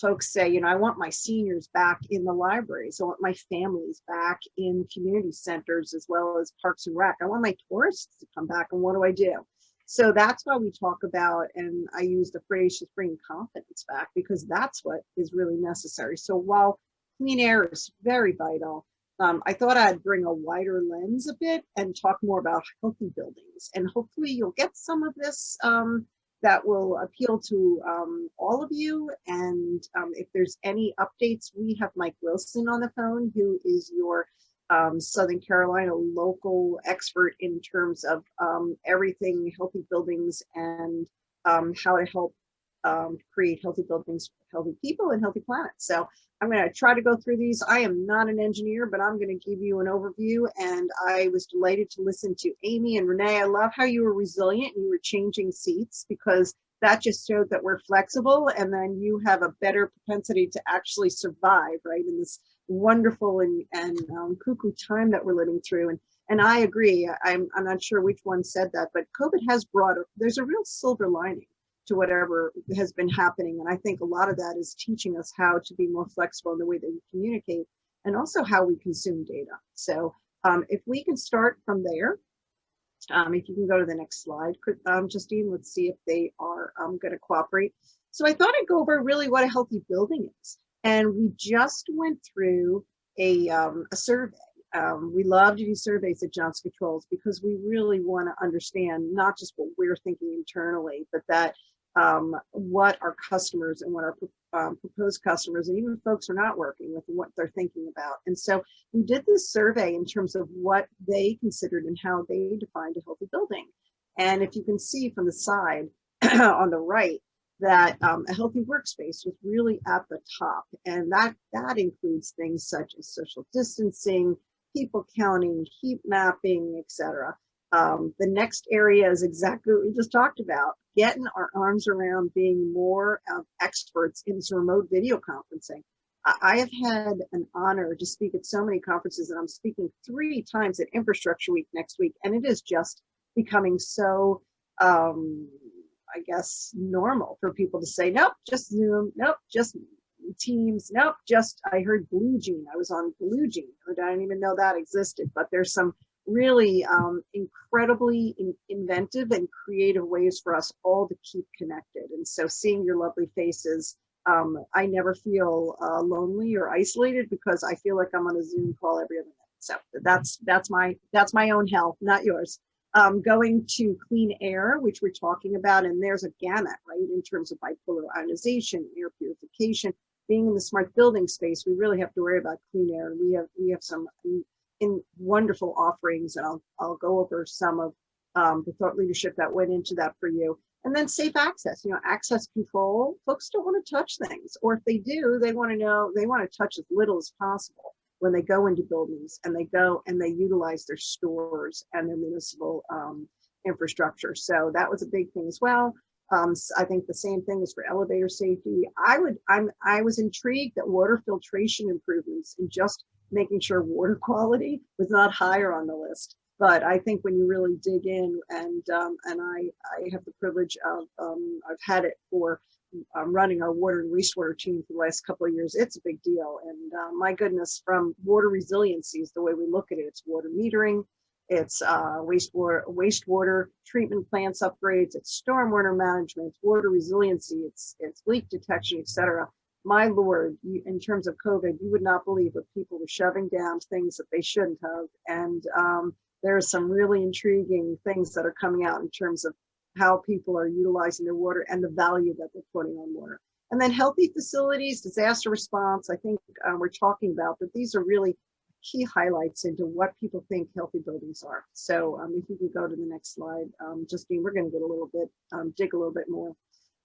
S6: Folks say, I want my seniors back in the libraries. I want my families back in community centers as well as parks and rec. I want my tourists to come back, and what do I do? So that's why we talk about, and I use the phrase, just bringing confidence back, because that's what is really necessary. So while clean air is very vital, I thought I'd bring a wider lens a bit and talk more about healthy buildings. And hopefully you'll get some of this that will appeal to all of you. And if there's any updates, we have Mike Wilson on the phone, who is your Southern Carolina local expert in terms of everything healthy buildings and how to help create healthy buildings, healthy people, and healthy planet. So I'm going to try to go through these. I am not an engineer, but I'm going to give you an overview. And I was delighted to listen to Amy and Renee. I love how you were resilient and you were changing seats, because that just showed that we're flexible, and then you have a better propensity to actually survive, right, in this wonderful and cuckoo time that we're living through. And I agree. I'm not sure which one said that, but COVID has there's a real silver lining to whatever has been happening. And I think a lot of that is teaching us how to be more flexible in the way that we communicate, and also how we consume data. So if we can start from there, if you can go to the next slide, Justine, let's see if they are going to cooperate. So I thought I'd go over really what a healthy building is. And we just went through a survey. We love to do surveys at Johnson Controls because we really want to understand not just what we're thinking internally, but that what our customers and what our proposed customers and even folks who are not working with, what they're thinking about. And so we did this survey in terms of what they considered and how they defined a healthy building. And if you can see from the side on the right, that a healthy workspace was really at the top. And that includes things such as social distancing, people counting, heat mapping, etc. The next area is exactly what we just talked about, getting our arms around being more experts in this remote video conferencing. I have had an honor to speak at so many conferences, and I'm speaking 3 times at Infrastructure Week next week, and it is just becoming so, I guess, normal for people to say, nope, just Zoom, nope, just Teams, nope, just, I heard Blue Jean, I was on Blue Jean, I didn't even know that existed, but there's some really incredibly inventive and creative ways for us all to keep connected. And so seeing your lovely faces, I never feel lonely or isolated because I feel like I'm on a Zoom call every other minute. So that's my own hell, not yours. Going to clean air, which we're talking about, and there's a gamut, right, in terms of bipolar ionization, air purification. Being in the smart building space, we really have to worry about clean air. We have some wonderful offerings, and I'll go over some of the thought leadership that went into that for you. And then safe access, access control. Folks don't want to touch things, or if they do, they want to touch as little as possible when they go into buildings and they go and they utilize their stores and their municipal infrastructure. So that was a big thing as well. I think the same thing is for elevator safety. I was intrigued that water filtration improvements and just making sure water quality was not higher on the list. But I think when you really dig in, and I have the privilege of, I've had it for running our water and wastewater team for the last couple of years, it's a big deal. And my goodness, from water resiliency is the way we look at it. It's water metering, it's wastewater treatment plants upgrades, it's stormwater management, it's water resiliency, it's leak detection, etc. My Lord, in terms of COVID, you would not believe what people were shoving down things that they shouldn't have. And there's some really intriguing things that are coming out in terms of how people are utilizing their water and the value that they're putting on water. And then healthy facilities, disaster response, I think we're talking about, but these are really key highlights into what people think healthy buildings are. So if you can go to the next slide, Justine, we're going to get a little bit, dig a little bit more.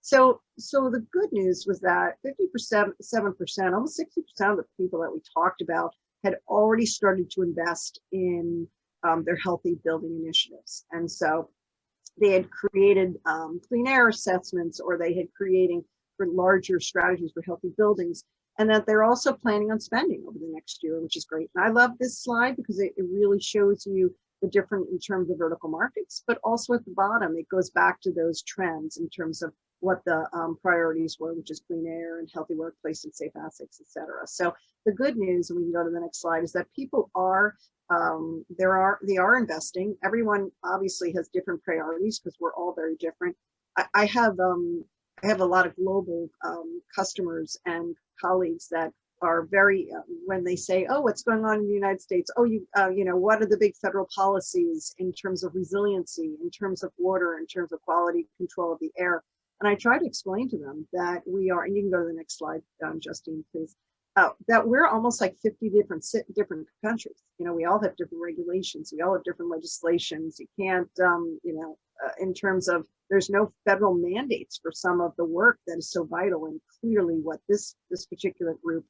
S6: So the good news was that 57%, almost 60% of the people that we talked about had already started to invest in their healthy building initiatives. And so they had created clean air assessments, or they had creating for larger strategies for healthy buildings, and that they're also planning on spending over the next year, which is great. And I love this slide because it really shows you the different in terms of vertical markets, but also at the bottom, it goes back to those trends in terms of what the priorities were, which is clean air and healthy workplace and safe assets, et cetera. So the good news, and we can go to the next slide, is that people are, they are investing. Everyone obviously has different priorities because we're all very different. I have a lot of global customers and colleagues that are very, when they say, oh, what's going on in the United States? Oh, what are the big federal policies in terms of resiliency, in terms of water, in terms of quality control of the air? And I try to explain to them that we are, and you can go to the next slide, Justine, please, that we're almost like 50 different countries. We all have different regulations. We all have different legislations. You can't, in terms of, there's no federal mandates for some of the work that is so vital and clearly what this particular group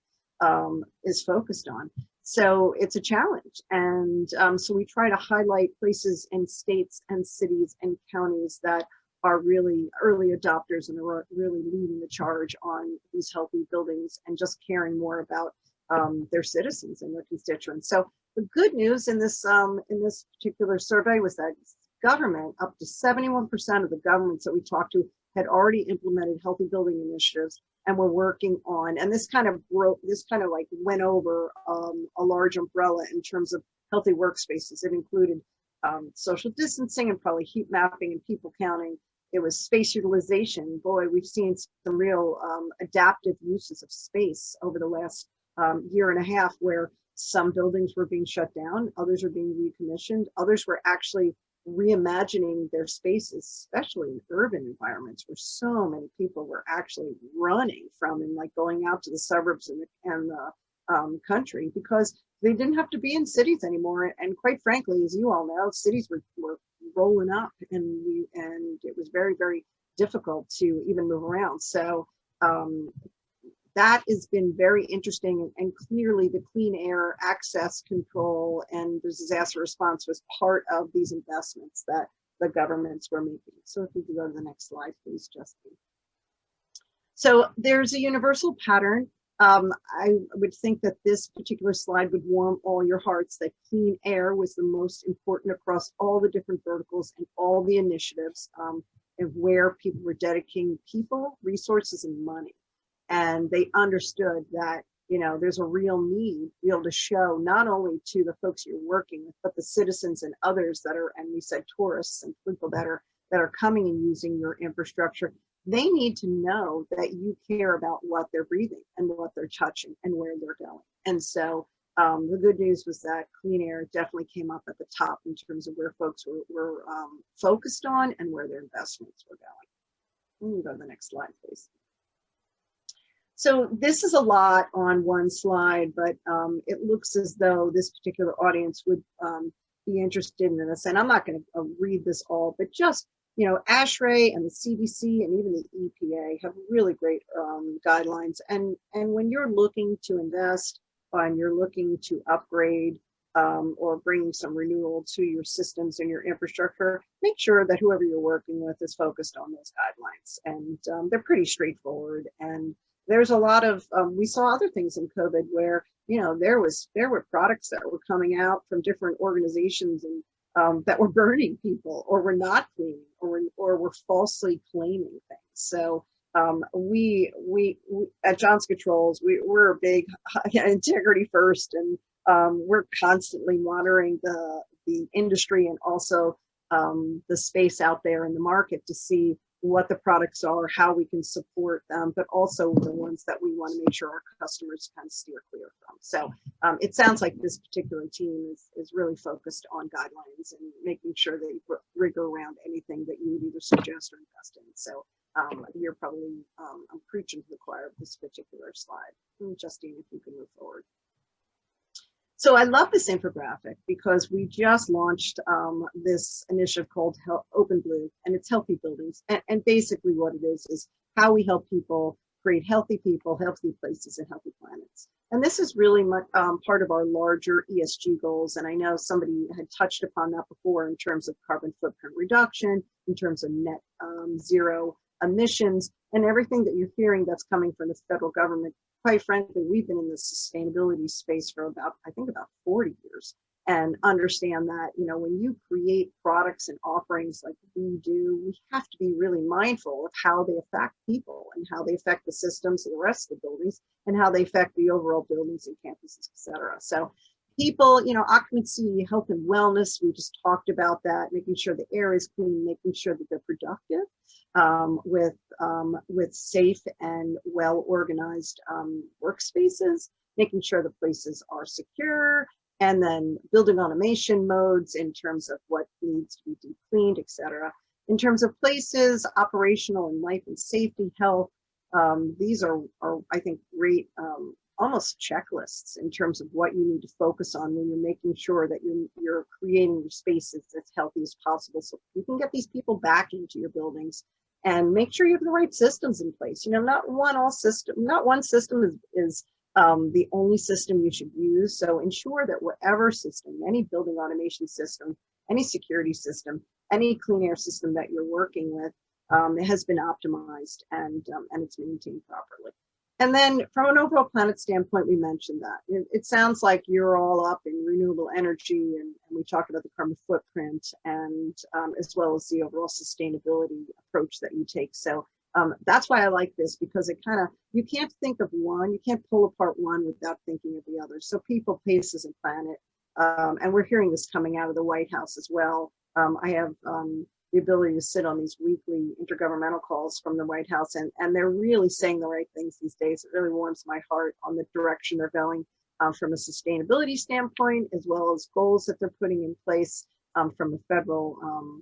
S6: is focused on. So it's a challenge. And so we try to highlight places and states and cities and counties that are really early adopters and are really leading the charge on these healthy buildings and just caring more about their citizens and their constituents. So the good news in this particular survey was that government, up to 71% of the governments that we talked to had already implemented healthy building initiatives and were working on, and this kind of like went over a large umbrella in terms of healthy workspaces. It included social distancing and probably heat mapping and people counting. It was space utilization. Boy, we've seen some real adaptive uses of space over the last year and a half, where some buildings were being shut down, others are being recommissioned, others were actually reimagining their spaces, especially in urban environments where so many people were actually running from and like going out to the suburbs and the country because they didn't have to be in cities anymore. And quite frankly, as you all know, cities were rolling up, and it was very, very difficult to even move around. So that has been very interesting, and clearly the clean air access control and the disaster response was part of these investments that the governments were making. So if you could go to the next slide, please, Justin. So there's a universal pattern. I would think that this particular slide would warm all your hearts, that clean air was the most important across all the different verticals and all the initiatives, and where people were dedicating people, resources, and money. And they understood that, you know, there's a real need to be able to show not only to the folks you're working with, but the citizens and others that are, and we said tourists and people that are coming and using your infrastructure. They need to know that you care about what they're breathing and what they're touching and where they're going. And so the good news was that clean air definitely came up at the top in terms of where folks were focused on and where their investments were going. We can go to the next slide, please. So this is a lot on one slide, but it looks as though this particular audience would be interested in this. And I'm not going to read this all, but just, you know, ASHRAE and the CDC and even the EPA have really great guidelines. And when you're looking to invest and you're looking to upgrade or bring some renewal to your systems and your infrastructure, make sure that whoever you're working with is focused on those guidelines. And they're pretty straightforward. And there's a lot of, we saw other things in COVID where, you know, there were products that were coming out from different organizations and that were burning people or were not cleaning or were falsely claiming things. So we at Johnson Controls, we're a big integrity first, and we're constantly monitoring the industry and also the space out there in the market to see what the products are, how we can support them, but also the ones that we want to make sure our customers kind of steer clear from. So it sounds like this particular team is really focused on guidelines and making sure that you put rigor around anything that you would either suggest or invest in. So you're probably, I'm preaching to the choir of this particular slide. Justine, if you can move forward. So I love this infographic because we just launched this initiative called Open Blue, and it's healthy buildings. And basically what it is how we help people create healthy people, healthy places, and healthy planets. And this is really much, part of our larger ESG goals. And I know somebody had touched upon that before in terms of carbon footprint reduction, in terms of net zero emissions, and everything that you're hearing that's coming from the federal government. Quite frankly, we've been in the sustainability space for about 40 years, and understand that, you know, when you create products and offerings like we do, we have to be really mindful of how they affect people and how they affect the systems of the rest of the buildings and how they affect the overall buildings and campuses, et cetera. So people, you know, occupancy, health and wellness, we just talked about that, making sure the air is clean, making sure that they're productive with safe and well-organized workspaces, making sure the places are secure, and then building automation modes in terms of what needs to be deep cleaned, et cetera. In terms of places, operational and life and safety, health, these are I think, great almost checklists in terms of what you need to focus on when you're making sure that you're creating your spaces as healthy as possible, so you can get these people back into your buildings and make sure you have the right systems in place. You know, not one system is the only system you should use. So ensure that whatever system, any building automation system, any security system, any clean air system that you're working with, it has been optimized and it's maintained properly. And then from an overall planet standpoint, we mentioned that. It sounds like you're all up in renewable energy, and we talked about the carbon footprint and as well as the overall sustainability approach that you take. So that's why I like this, because it kind of, you can't think of one, you can't pull apart one without thinking of the other. So people, places, and planet. And we're hearing this coming out of the White House as well. I have the ability to sit on these weekly intergovernmental calls from the White House, and they're really saying the right things these days. It really warms my heart on the direction they're going from a sustainability standpoint, as well as goals that they're putting in place from a federal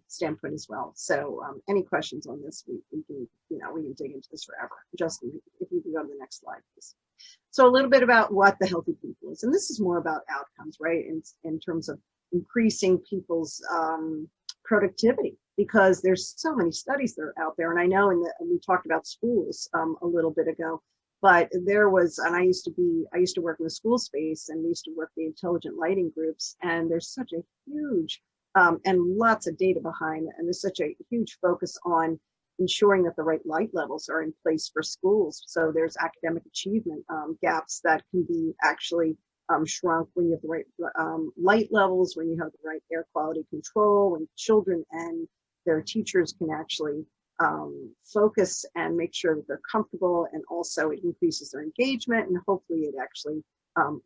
S6: standpoint as well. So any questions on this, we can dig into this forever. Justin, if you can go to the next slide, please. So a little bit about what the healthy people is, and this is more about outcomes, right? In terms of increasing people's productivity because there's so many studies that are out there. And I know we talked about schools a little bit ago, but there was, and I used to work in the school space, and we used to work the intelligent lighting groups, and there's such a huge and lots of data behind it, and there's such a huge focus on ensuring that the right light levels are in place for schools. So there's academic achievement gaps that can be actually shrunk when you have the right light levels, when you have the right air quality control, when children and their teachers can actually focus and make sure that they're comfortable, and also it increases their engagement, and hopefully it actually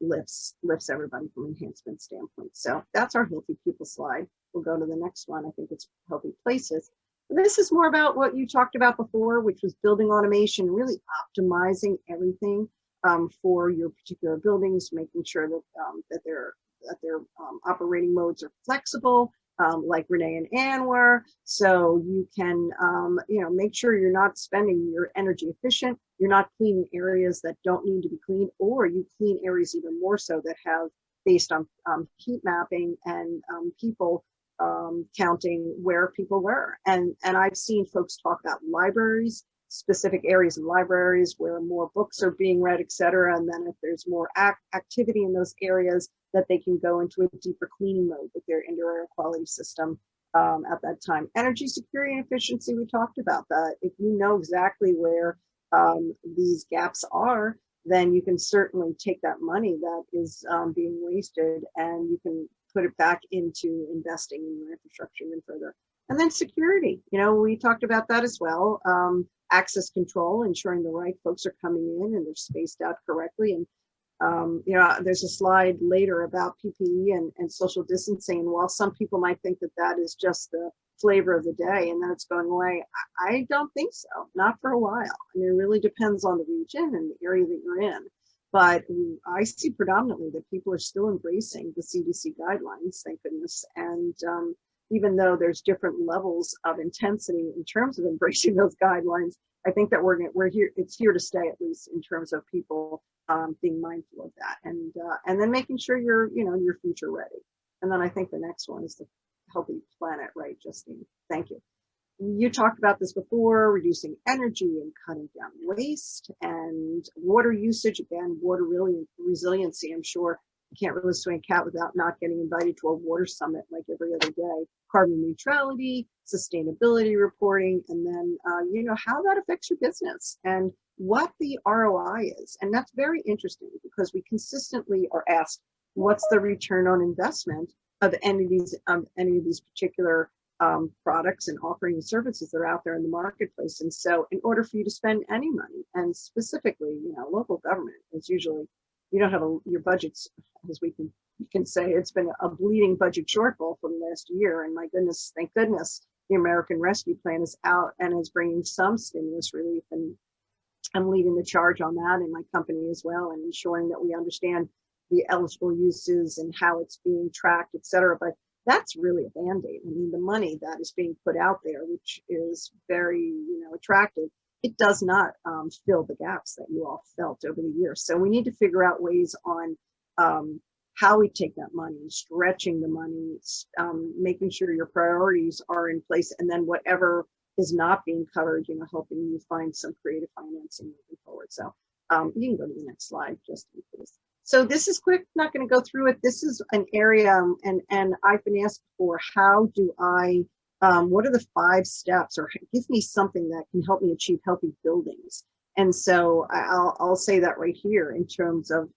S6: lifts everybody from an enhancement standpoint. So that's our Healthy People slide. We'll go to the next one. I think it's Healthy Places. And this is more about what you talked about before, which was building automation, really optimizing everything for your particular buildings, making sure that their operating modes are flexible, like Renee and Ann were. So you can, make sure you're not spending your energy efficient. You're not cleaning areas that don't need to be cleaned, or you clean areas even more so that have, based on heat mapping and people counting where people were. And I've seen folks talk about libraries, specific areas in libraries where more books are being read, et cetera. And then if there's more activity in those areas, that they can go into a deeper cleaning mode with their indoor air quality system at that time. Energy security and efficiency, we talked about that. If you know exactly where these gaps are, then you can certainly take that money that is being wasted, and you can put it back into investing in your infrastructure even further. And then security, we talked about that as well. Access control, ensuring the right folks are coming in and they're spaced out correctly. And there's a slide later about PPE and social distancing. And while some people might think that that is just the flavor of the day and then it's going away, I don't think so. Not for a while. I mean, it really depends on the region and the area that you're in. But I see predominantly that people are still embracing the CDC guidelines, thank goodness. And even though there's different levels of intensity in terms of embracing those guidelines, I think that we're here. It's here to stay, at least in terms of people being mindful of that, and then making sure you're future ready. And then I think the next one is the Healthy Planet, right, Justine? Thank you. You talked about this before, reducing energy and cutting down waste and water usage. Again, water resiliency. I'm sure you can't really swing a cat without not getting invited to a water summit like every other day. Carbon neutrality, sustainability reporting, and then how that affects your business and what the ROI is. And that's very interesting because we consistently are asked, what's the return on investment of any of these particular products and offering and services that are out there in the marketplace. And so in order for you to spend any money, and specifically, local government is usually, you don't have your budgets, as we can say, it's been a bleeding budget shortfall from last year. And my goodness, thank goodness, the American Rescue Plan is out and is bringing some stimulus relief. And I'm leading the charge on that in my company as well, and ensuring that we understand the eligible uses and how it's being tracked, et cetera. But that's really a Band-Aid. I mean, the money that is being put out there, which is very, attractive, it does not fill the gaps that you all felt over the years. So we need to figure out ways on how we take that money, stretching the money, making sure your priorities are in place, and then whatever is not being covered, helping you find some creative financing moving forward. So you can go to the next slide, Justin, please. So this is quick, not going to go through it. This is an area, and I've been asked before, how do I, what are the 5 steps, or give me something that can help me achieve healthy buildings? And so I'll say that right here in terms of,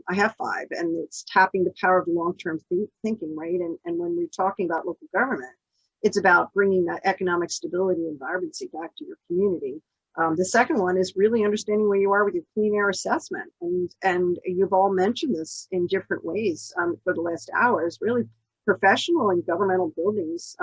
S6: I have 5, and it's tapping the power of long-term thinking, right? And when we're talking about local government, it's about bringing that economic stability and vibrancy back to your community. The second one is really understanding where you are with your clean air assessment. And you've all mentioned this in different ways for the last hours. Really, professional and governmental buildings,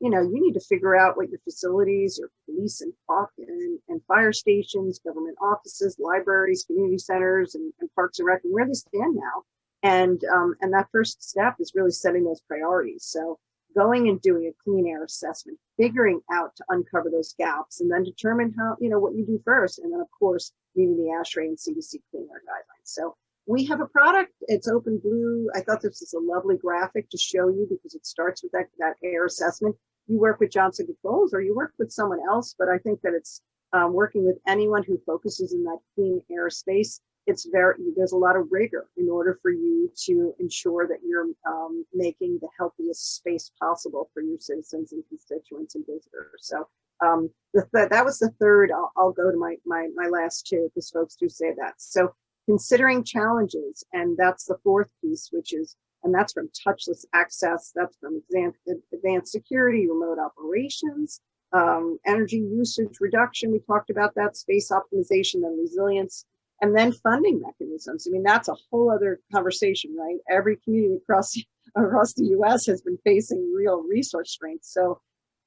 S6: you need to figure out what your facilities, your police and fire stations, government offices, libraries, community centers, and parks and rec, and where they stand now. And that first step is really setting those priorities. So going and doing a clean air assessment, figuring out to uncover those gaps, and then determine how, what you do first. And then, of course, meeting the ASHRAE and CDC clean air guidelines. So we have a product. It's open blue. I thought this was a lovely graphic to show you because it starts with that air assessment. you work with Johnson Controls or you work with someone else, but I think that it's working with anyone who focuses in that clean air space. There's a lot of rigor in order for you to ensure that you're making the healthiest space possible for your citizens and constituents and visitors. So that was the third. I'll go to my last two, because folks do say that. So considering challenges, and that's the fourth piece, and that's from touchless access, that's from advanced security, remote operations, energy usage reduction. We talked about that, space optimization and resilience, and then funding mechanisms. I mean, that's a whole other conversation, right? Every community across the US has been facing real resource strains. So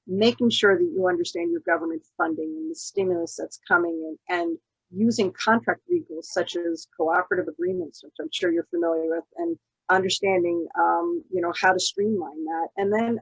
S6: making sure that you understand your government funding and the stimulus that's coming, and using contract vehicles such as cooperative agreements, which I'm sure you're familiar with, and understanding, how to streamline that. And then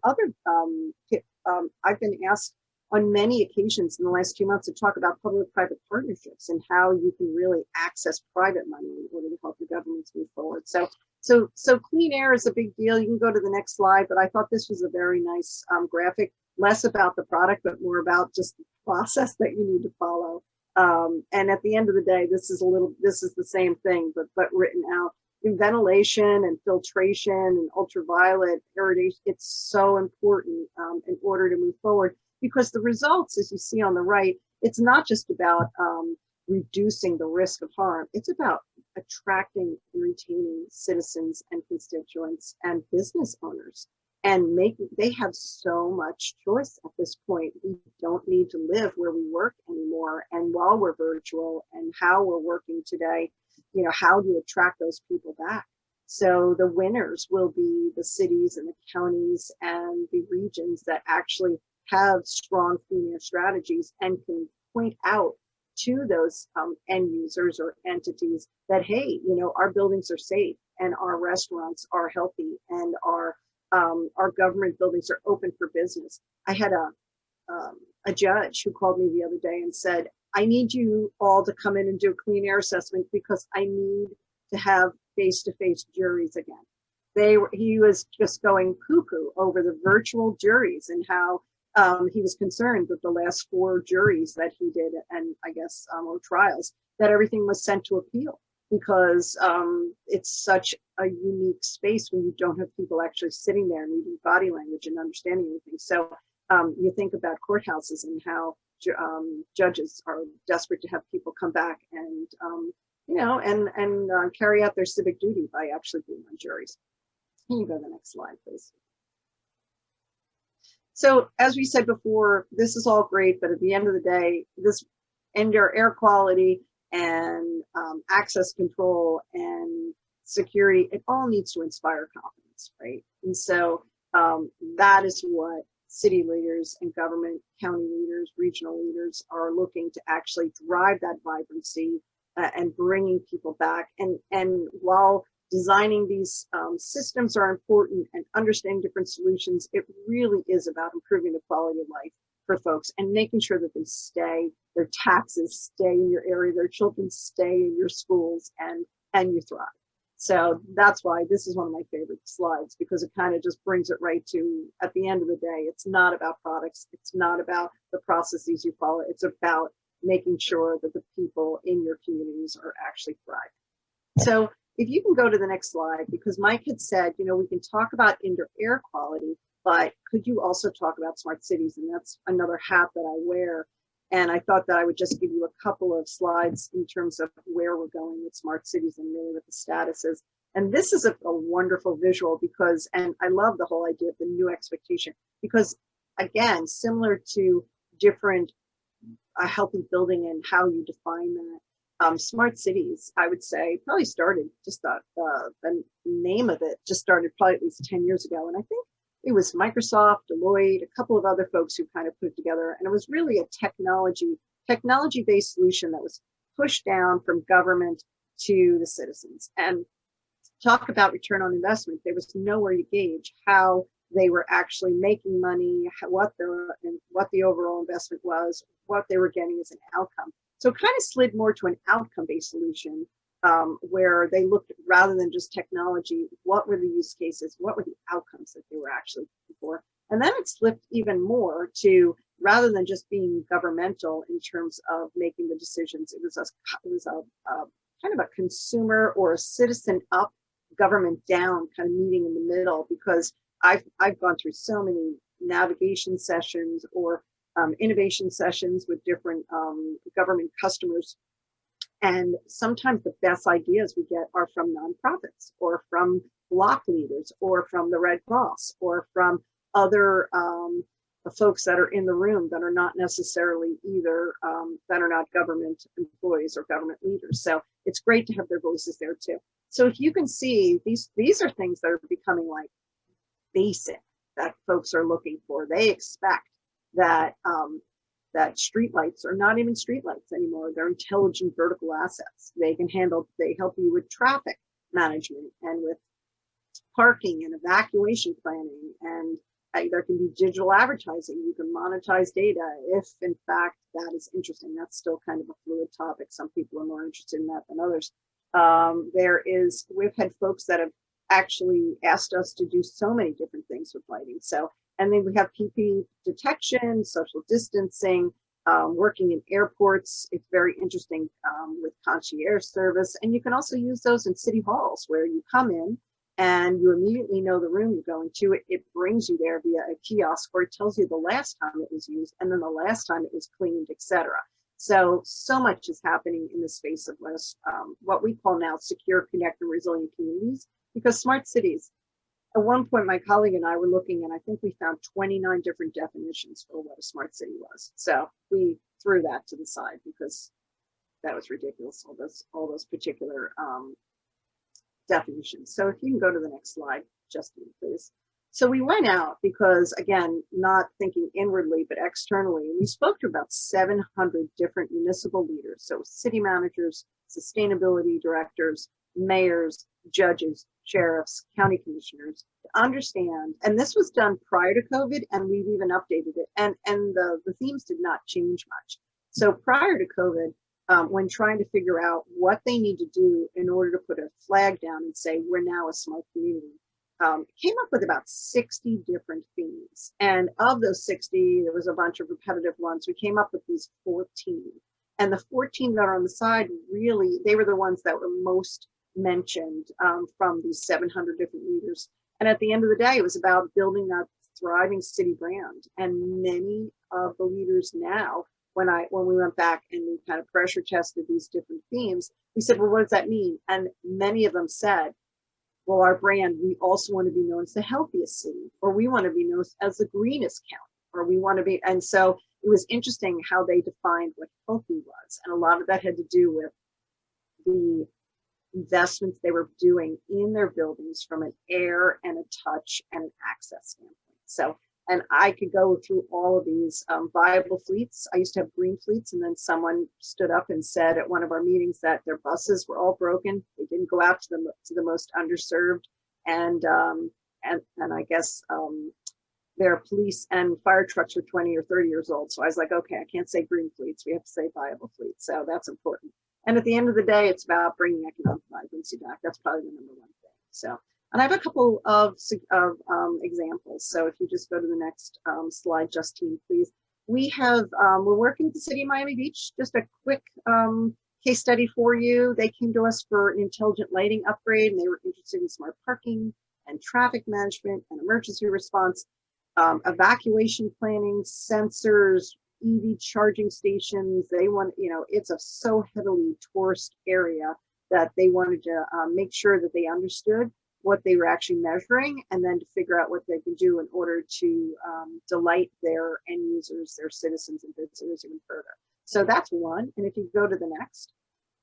S6: I've been asked on many occasions in the last 2 months to talk about public-private partnerships and how you can really access private money in order to help the governments move forward. So clean air is a big deal. You can go to the next slide, but I thought this was a very nice graphic, less about the product, but more about just the process that you need to follow. And at the end of the day, this is the same thing, but written out. In ventilation and filtration and ultraviolet irradiation, it's so important in order to move forward, because the results, as you see on the right, it's not just about reducing the risk of harm. It's about attracting and retaining citizens and constituents and business owners, and they have so much choice at this point. We don't need to live where we work anymore. And while we're virtual and how we're working today, how do you attract those people back? So the winners will be the cities and the counties and the regions that actually have strong clean air strategies and can point out to those end users or entities that, hey, our buildings are safe and our restaurants are healthy and our government buildings are open for business. I had a judge who called me the other day and said, I need you all to come in and do a clean air assessment because I need to have face-to-face juries again. He was just going cuckoo over the virtual juries and how he was concerned that the last 4 juries that he did, and I guess or trials, that everything was sent to appeal, because it's such a unique space when you don't have people actually sitting there and reading body language and understanding anything. So you think about courthouses and how judges are desperate to have people come back and carry out their civic duty by actually being on juries. Can you go to the next slide, please? So as we said before, this is all great, but at the end of the day, this indoor air quality and access control and security, it all needs to inspire confidence, right? And so that is what city leaders and government, county leaders, regional leaders are looking to actually drive that vibrancy and bringing people back. And while designing these systems are important and understanding different solutions, it really is about improving the quality of life for folks and making sure that they stay, their taxes stay in your area, their children stay in your schools, and you thrive. So that's why this is one of my favorite slides, because it kind of just brings it right to, at the end of the day, it's not about products. It's not about the processes you follow. It's about making sure that the people in your communities are actually thriving. So if you can go to the next slide, because Mike had said, we can talk about indoor air quality, but could you also talk about smart cities? And that's another hat that I wear. And I thought that I would just give you a couple of slides in terms of where we're going with smart cities and really what the status is. And this is a wonderful visual because, and I love the whole idea of the new expectation, because again, similar to different a healthy building and how you define that, smart cities, I would say, probably started just the name of it just started probably at least 10 years ago. And I think it was Microsoft, Deloitte, a couple of other folks who kind of put it together. And it was really a technology-based solution that was pushed down from government to the citizens. And talk about return on investment. There was nowhere to gauge how they were actually making money, what the overall investment was, what they were getting as an outcome. So it kind of slid more to an outcome-based solution where they looked, rather than just technology, what were the use cases, what were the outcomes that they were actually looking for? And then it's flipped even more to, rather than just being governmental in terms of making the decisions, it was a kind of a consumer or a citizen up, government down kind of meeting in the middle, because I've gone through so many navigation sessions or innovation sessions with different government customers. And sometimes the best ideas we get are from nonprofits or from block leaders or from the Red Cross or from other the folks that are in the room that are not necessarily either, that are not government employees or government leaders. So it's great to have their voices there too. So if you can see, these are things that are becoming like basic that folks are looking for. They expect that that streetlights are not even streetlights anymore. They're intelligent vertical assets. They help you with traffic management and with parking and evacuation planning, and there can be digital advertising. You can monetize data if in fact that is interesting. That's still kind of a fluid topic. Some people are more interested in that than others. We've had folks that have actually asked us to do so many different things with lighting. So, and then we have PP detection, social distancing, working in airports. It's very interesting with concierge service. And you can also use those in city halls where you come in and you immediately know the room you're going to. It brings you there via a kiosk, or it tells you the last time it was used and then the last time it was cleaned, etc. So much is happening in the space of what we call now secure, connected, resilient communities, because smart cities, at one point, my colleague and I were looking, and I think we found 29 different definitions for what a smart city was. So we threw that to the side because that was ridiculous, all those particular definitions. So if you can go to the next slide, Justine, please. So we went out because, again, not thinking inwardly, but externally, we spoke to about 700 different municipal leaders. So city managers, sustainability directors, mayors, judges, sheriffs, county commissioners, to understand, and this was done prior to COVID, and we've even updated it, and the themes did not change much. So prior to COVID, when trying to figure out what they need to do in order to put a flag down and say, we're now a smart community, came up with about 60 different themes. And of those 60, there was a bunch of repetitive ones. We came up with these 14. And the 14 that are on the side, really, they were the ones that were most mentioned from these 700 different leaders. And at the end of the day, it was about building a thriving city brand. And many of the leaders now, when we went back and we kind of pressure tested these different themes, we said, well, what does that mean? And many of them said, well, our brand, we also want to be known as the healthiest city, or we want to be known as the greenest county, or we want to be, and so it was interesting how they defined what healthy was. And a lot of that had to do with the investments they were doing in their buildings from an air and a touch and an access standpoint. So, and I could go through all of these viable fleets. I used to have green fleets, and then someone stood up and said at one of our meetings that their buses were all broken. They didn't go out to the most underserved, and I guess their police and fire trucks were 20 or 30 years old. So I was like, okay, I can't say green fleets. We have to say viable fleets. So that's important. And at the end of the day, it's about bringing economic vibrancy back. That's probably the number one thing. So. And I have a couple of examples. So if you just go to the next slide, Justine, please. We have, we're working with the city of Miami Beach. Just a quick case study for you. They came to us for an intelligent lighting upgrade, and they were interested in smart parking and traffic management and emergency response, evacuation planning, sensors, EV charging stations. They want, it's a so heavily tourist area that they wanted to make sure that they understood what they were actually measuring, and then to figure out what they can do in order to delight their end users, their citizens and visitors even further. So that's one. And if you go to the next,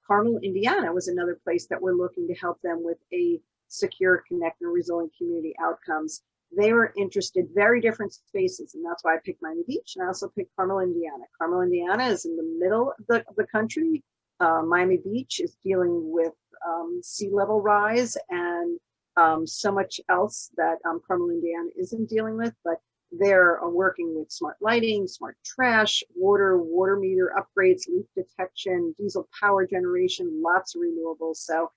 S6: Carmel, Indiana was another place that we're looking to help them with a secure, connected, resilient community outcomes. They were interested, very different spaces, and that's why I picked Miami Beach, and I also picked Carmel, Indiana. Carmel, Indiana is in the middle of the country. Miami Beach is dealing with sea level rise and so much else that Carmel, Indiana isn't dealing with, but they're working with smart lighting, smart trash, water meter upgrades, leak detection, diesel power generation, lots of renewables. So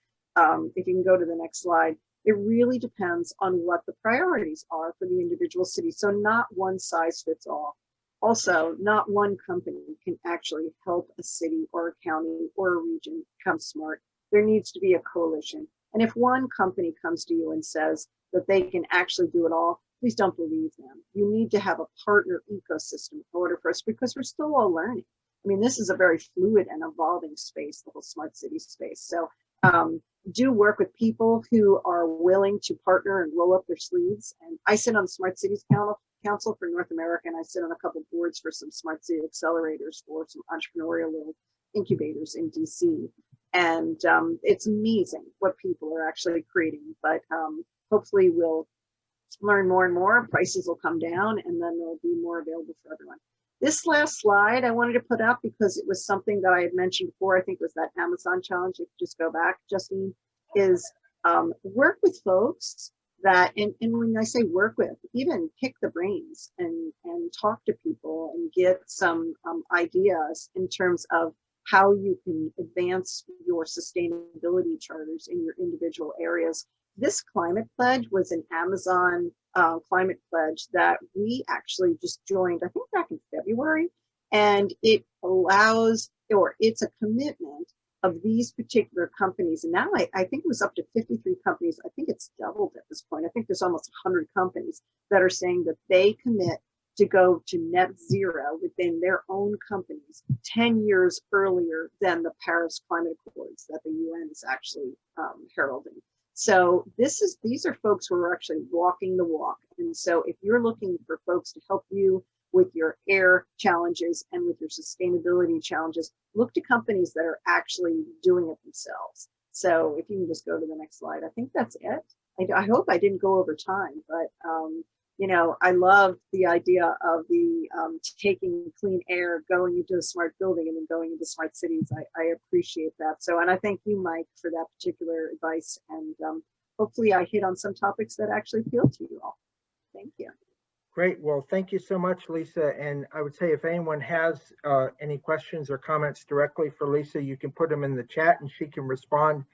S6: if you can go to the next slide, It really depends on what the priorities are for the individual city. So not one size fits all. Also, not one company can actually help a city or a county or a region become smart. There needs to be a coalition. And if one company comes to you and says that they can actually do it all, please don't believe them. You need to have a partner ecosystem in order for us, because we're still all learning. I mean, this is a very fluid and evolving space, the whole smart city space. So do work with people who are willing to partner and roll up their sleeves. And I sit on the Smart Cities Council for North America, and I sit on a couple of boards for some smart city accelerators for some entrepreneurial little incubators in DC. And it's amazing what people are actually creating, but hopefully we'll learn more and more, prices will come down, and then there'll be more available for everyone. This last slide I wanted to put up because it was something that I had mentioned before. I think it was that Amazon challenge. If you just go back, Justine, is work with folks that, and when I say work with, even pick the brains and talk to people and get some ideas in terms of how you can advance your sustainability charters in your individual areas. This climate pledge was an Amazon climate pledge that we actually just joined, I think back in February, and it allows, or it's a commitment of these particular companies. And now I think it was up to 53 companies. I think it's doubled at this point. I think there's almost 100 companies that are saying that they commit to go to net zero within their own companies 10 years earlier than the Paris Climate Accords that the UN is actually heralding. So these are folks who are actually walking the walk. And so if you're looking for folks to help you with your air challenges and with your sustainability challenges, look to companies that are actually doing it themselves. So if you can just go to the next slide, I think that's it. I hope I didn't go over time, but you know, I love the idea of the taking clean air, going into a smart building, and then going into smart cities. I appreciate that. So, and I thank you, Mike, for that particular advice. And hopefully I hit on some topics that actually appeal to you all. Thank you.
S1: Great. Well, thank you so much, Lisa. And I would say if anyone has any questions or comments directly for Lisa, you can put them in the chat and she can respond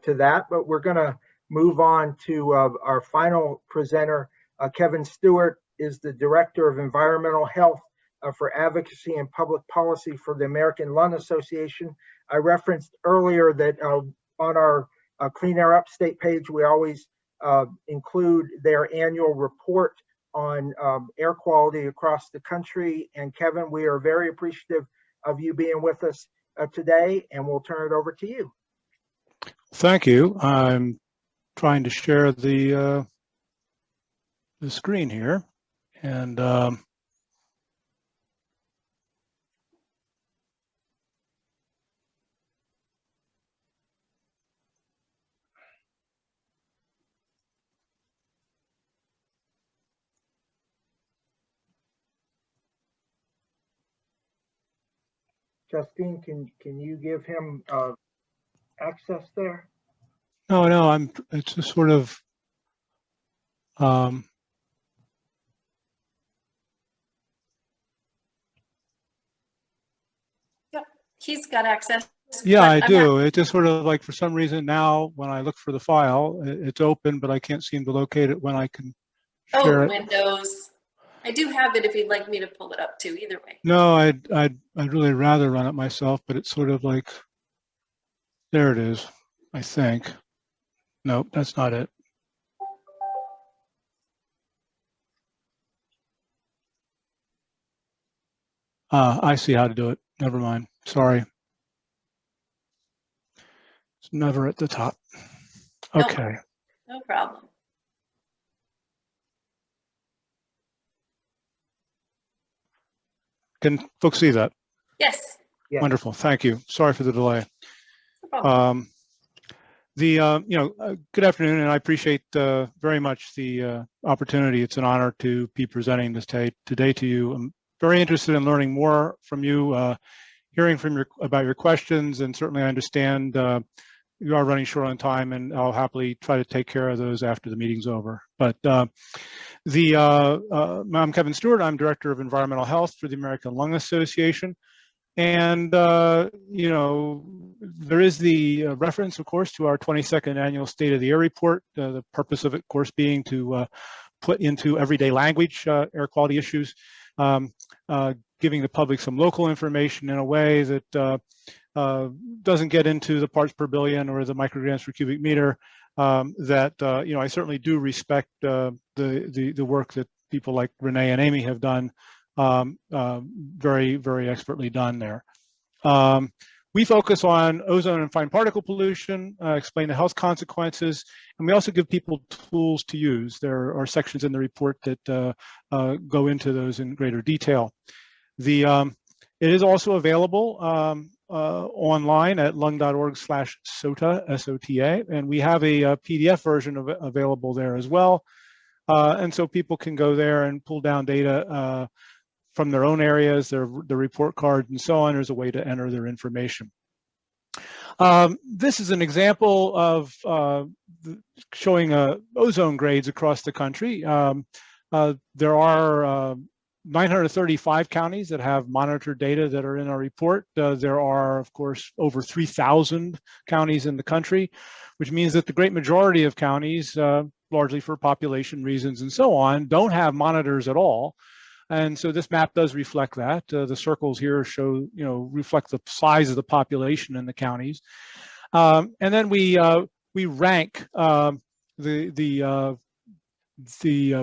S1: to that. But we're going to move on to our final presenter. Kevin Stewart is the Director of Environmental Health for Advocacy and Public Policy for the American Lung Association. I referenced earlier that on our Clean Air Upstate page, we always include their annual report on air quality across the country. And Kevin, we are very appreciative of you being with us today, and we'll turn it over to you.
S7: Thank you. I'm trying to share the screen here, and
S1: Justine, can you give him access there?
S7: no, it's just sort of
S5: Yep, he's got access.
S7: yeah,
S5: but
S7: I
S5: I'm
S7: do. It just sort of like, for some reason now when I look for the file, it's open, but I can't seem to locate it when I can share it.
S5: Windows. I do have it if you'd like me to pull it up too, either way.
S7: No, I'd really rather run it myself, but it's sort of like, there it is, I think. Nope, that's not it. I see how to do it. Never mind. Sorry. It's never at the top. Okay.
S5: No problem.
S7: Can folks see that?
S5: Yes.
S1: Yeah.
S7: Wonderful. Thank you. Sorry for the delay.
S5: No problem.
S7: Good afternoon, and I appreciate very much the opportunity. It's an honor to be presenting this today to you. I'm very interested in learning more from you, hearing from about your questions, and certainly I understand you are running short on time, and I'll happily try to take care of those after the meeting's over. But I'm Kevin Stewart. I'm Director of Environmental Health for the American Lung Association. And, you know, there is the reference, of course, to our 22nd annual State of the Air report. The purpose of it, of course, being to put into everyday language air quality issues, giving the public some local information in a way that doesn't get into the parts per billion or the micrograms per cubic meter. That you know, I certainly do respect the work that people like Renee and Amy have done, very, very expertly done there. We focus on ozone and fine particle pollution, explain the health consequences, and we also give people tools to use. There are sections in the report that go into those in greater detail. It is also available online at lung.org/SOTA, S-O-T-A, and we have a PDF version of it available there as well. And so people can go there and pull down data from their own areas, their report cards and so on. There's a way to enter their information. This is an example of showing ozone grades across the country. There are 935 counties that have monitored data that are in our report. There are, of course, over 3,000 counties in the country, which means that the great majority of counties, largely for population reasons and so on, don't have monitors at all. And so this map does reflect that. The circles here show, you know, reflect the size of the population in the counties. And then we rank the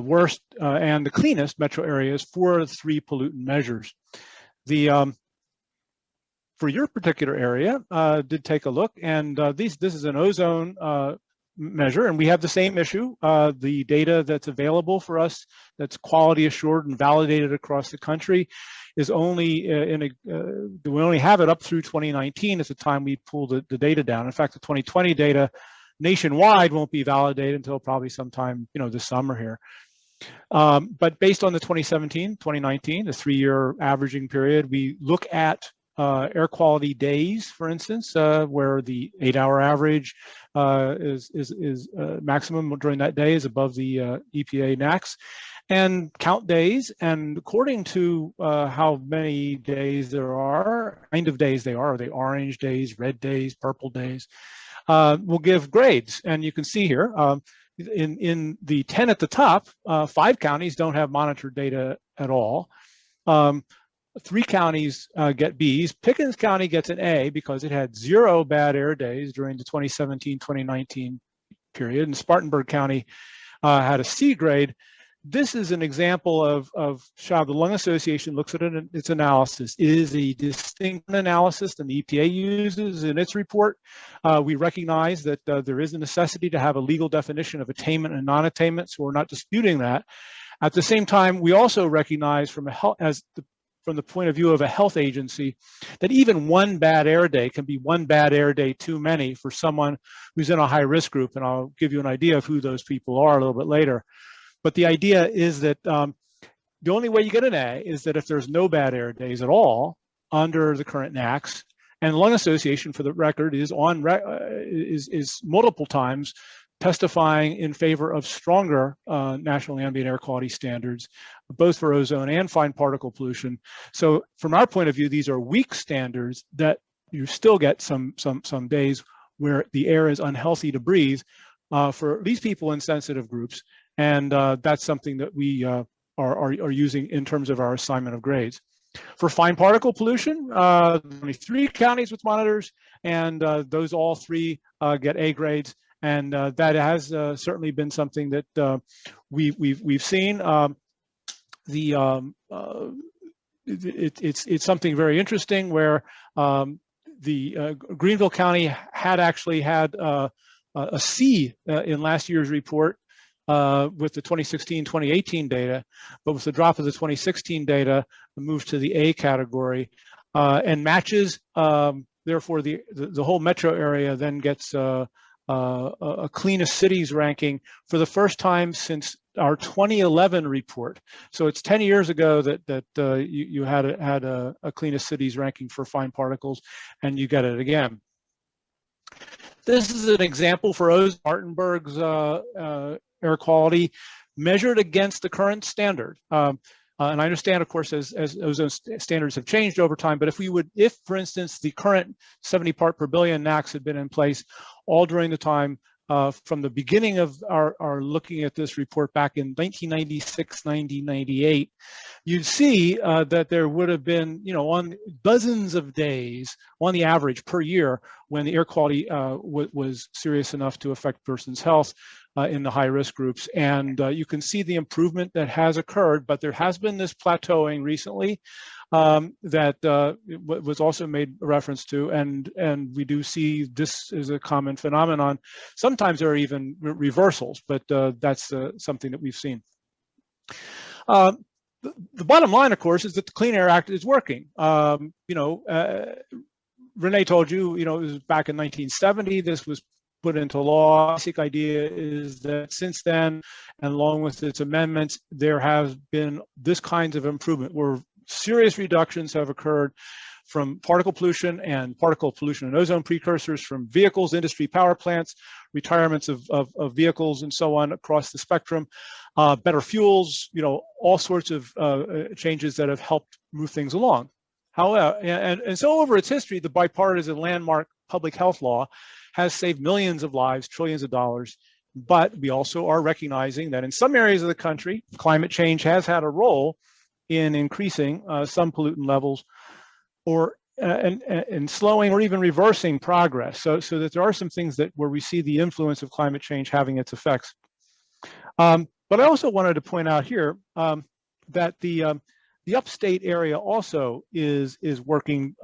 S7: worst and the cleanest metro areas for 3 pollutant measures. For your particular area, did take a look, and this is an ozone measure, and we have the same issue. The data that's available for us, that's quality assured and validated across the country, is only we only have it up through 2019 at the time we pulled the data down. In fact, the 2020 data nationwide won't be validated until probably sometime, you know, this summer here. But based on the 2017, 2019, the 3-year averaging period, we look at air quality days, for instance, where the 8-hour average is maximum during that day is above the EPA NAAQS, and count days. And according to how many days there are, kind of days they are they orange days, red days, purple days, we'll give grades. And you can see here, in the 10 at the top, 5 counties don't have monitored data at all. 3 counties get Bs. Pickens County gets an A because it had 0 bad air days during the 2017-2019 period, and Spartanburg County had a C grade. This is an example of how the Lung Association looks at it in its analysis. It is a distinct analysis than the EPA uses in its report. We recognize that there is a necessity to have a legal definition of attainment and non-attainment, so we're not disputing that. At the same time, we also recognize from the point of view of a health agency that even 1 bad air day can be 1 bad air day too many for someone who's in a high risk group, and I'll give you an idea of who those people are a little bit later. But the idea is that the only way you get an A is that if there's no bad air days at all under the current NAAQS, and the Lung Association, for the record, is multiple times testifying in favor of stronger national ambient air quality standards, both for ozone and fine particle pollution. So from our point of view, these are weak standards that you still get some days where the air is unhealthy to breathe for these people in sensitive groups. And that's something that we are using in terms of our assignment of grades. For fine particle pollution, only 3 counties with monitors, and those all 3 get A grades. And that has certainly been something that we've seen. It's something very interesting where the Greenville County had actually had a C in last year's report with the 2016-2018 data, but with the drop of the 2016 data, moved to the A category and matches. Therefore, the whole metro area then gets a cleanest cities ranking for the first time since our 2011 report. So it's 10 years ago that you had a cleanest cities ranking for fine particles, and you get it again. This is an example for Spartanburg's air quality measured against the current standard. And I understand, of course, as ozone standards have changed over time, but if, for instance, the current 70 part per billion NAAQS had been in place all during the time from the beginning of our looking at this report back in 1996, 1998, you'd see that there would have been, on dozens of days on the average per year when the air quality was serious enough to affect person's health in the high risk groups. And you can see the improvement that has occurred, but there has been this plateauing recently that was also made reference to, and we do see this is a common phenomenon. Sometimes there are even reversals, but that's something that we've seen. The bottom line, of course, is that the Clean Air Act is working. Renee told you, it was back in 1970, this was put into law. The basic idea is that since then, and along with its amendments, there has been this kind of improvement where serious reductions have occurred from particle pollution and ozone precursors from vehicles, industry power plants, retirements of vehicles and so on across the spectrum, better fuels, all sorts of changes that have helped move things along. However, and so over its history, the bipartisan landmark public health law has saved millions of lives, trillions of dollars. But we also are recognizing that in some areas of the country, climate change has had a role in increasing some pollutant levels or and slowing or even reversing progress. So that there are some things where we see the influence of climate change having its effects. But I also wanted to point out here that the upstate area also is working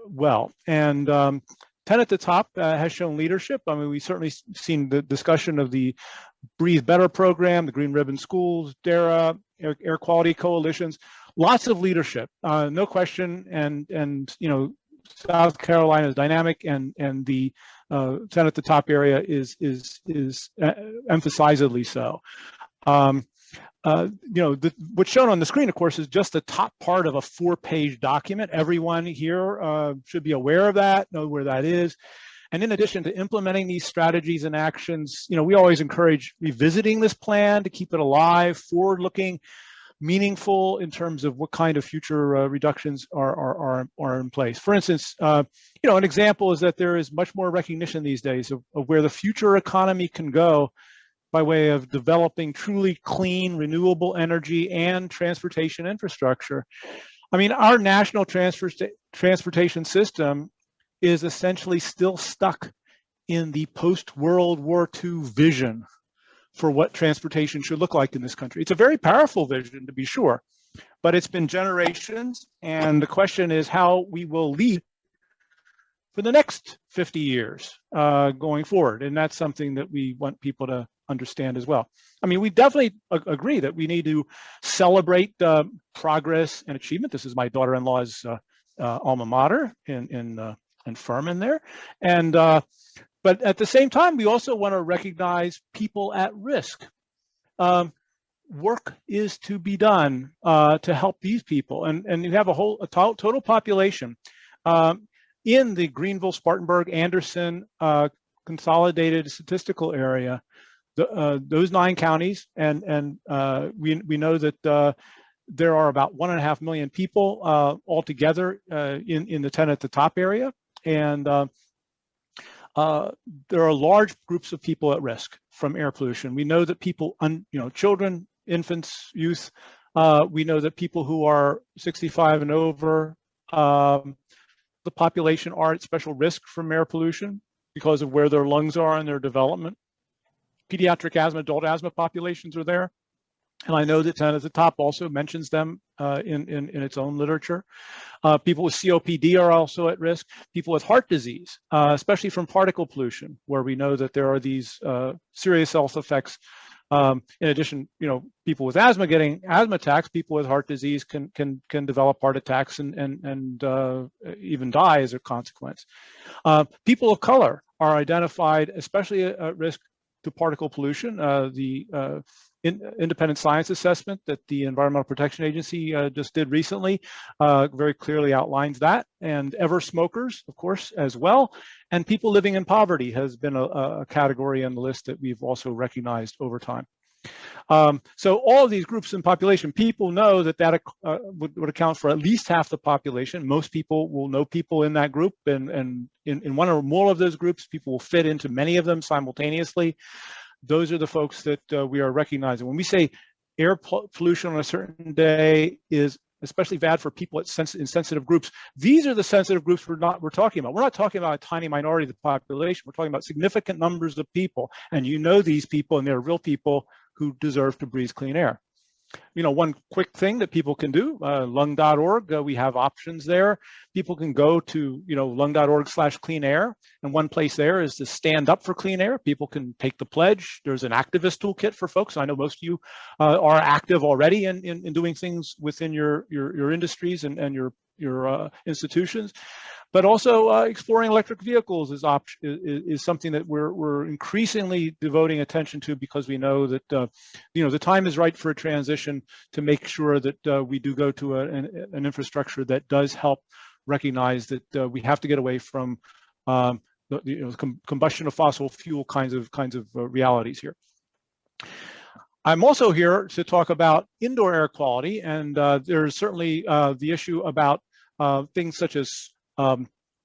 S7: well. And 10 at the top has shown leadership. I mean, we've certainly seen the discussion of the Breathe Better program, the Green Ribbon Schools, DARA, air quality coalitions, lots of leadership, no question. And South Carolina is dynamic, and the 10 at the top area is emphasizedly so. What's shown on the screen, of course, is just the top part of a 4-page document. Everyone here should be aware of that, know where that is. And in addition to implementing these strategies and actions, we always encourage revisiting this plan to keep it alive, forward-looking, meaningful in terms of what kind of future reductions are in place. For instance, an example is that there is much more recognition these days of where the future economy can go by way of developing truly clean, renewable energy and transportation infrastructure. I mean, our national transportation system is essentially still stuck in the post-World War II vision for what transportation should look like in this country. It's a very powerful vision, to be sure, but it's been generations, and the question is how we will lead for the next 50 years going forward. And that's something that we want people to understand as well. I mean, we definitely agree that we need to celebrate progress and achievement. This is my daughter-in-law's alma mater in Furman there. And but at the same time, we also want to recognize people at risk. Work is to be done to help these people. And you have a total population in the Greenville, Spartanburg, Anderson consolidated statistical area, those 9 counties. And we know that there are about 1.5 million people altogether in the 10 at the top area. And there are large groups of people at risk from air pollution. We know that people, children, infants, youth, we know that people who are 65 and over, the population are at special risk from air pollution because of where their lungs are in their development. Pediatric asthma, adult asthma populations are there. And I know that 10 at the top also mentions them in its own literature. People with COPD are also at risk. People with heart disease, especially from particle pollution, where we know that there are these serious health effects. In addition, people with asthma getting asthma attacks, people with heart disease can develop heart attacks and even die as a consequence. People of color are identified, especially at risk to particle pollution. The independent science assessment that the Environmental Protection Agency just did recently very clearly outlines that. And ever smokers, of course, as well. And people living in poverty has been a category on the list that we've also recognized over time. So all of these groups in population, people know that would account for at least half the population. Most people will know people in that group, and in one or more of those groups, people will fit into many of them simultaneously. Those are the folks that we are recognizing. When we say air pollution on a certain day is especially bad for people in sensitive groups, these are the sensitive groups we're talking about. We're not talking about a tiny minority of the population. We're talking about significant numbers of people, and you know these people, and they're real people who deserve to breathe clean air. You know, one quick thing that people can do, lung.org, we have options there. People can go to, lung.org/clean air, and one place there is to stand up for clean air. People can take the pledge. There's an activist toolkit for folks. I know most of you are active already in doing things within your industries and your institutions. But also exploring electric vehicles is something that we're increasingly devoting attention to, because we know that the time is right for a transition to make sure that we do go to an infrastructure that does help recognize that we have to get away from combustion of fossil fuel kinds of realities here. I'm also here to talk about indoor air quality, and there's certainly the issue about things such as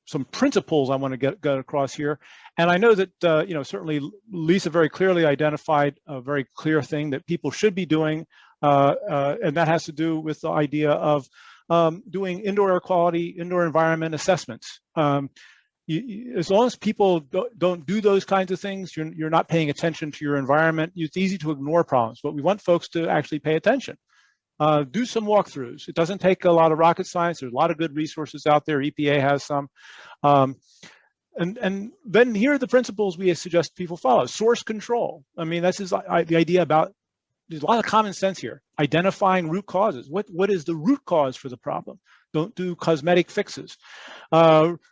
S7: some principles I want to get across here. And I know that, certainly Lisa very clearly identified a very clear thing that people should be doing, and that has to do with the idea of doing indoor air quality, indoor environment assessments. As long as people don't do those kinds of things, you're not paying attention to your environment. It's easy to ignore problems, but we want folks to actually pay attention. Do some walkthroughs. It doesn't take a lot of rocket science. There's a lot of good resources out there. EPA has some. And then here are the principles we suggest people follow. Source control. I mean, this is the idea about, there's a lot of common sense here. Identifying root causes. What is the root cause for the problem? Don't do cosmetic fixes.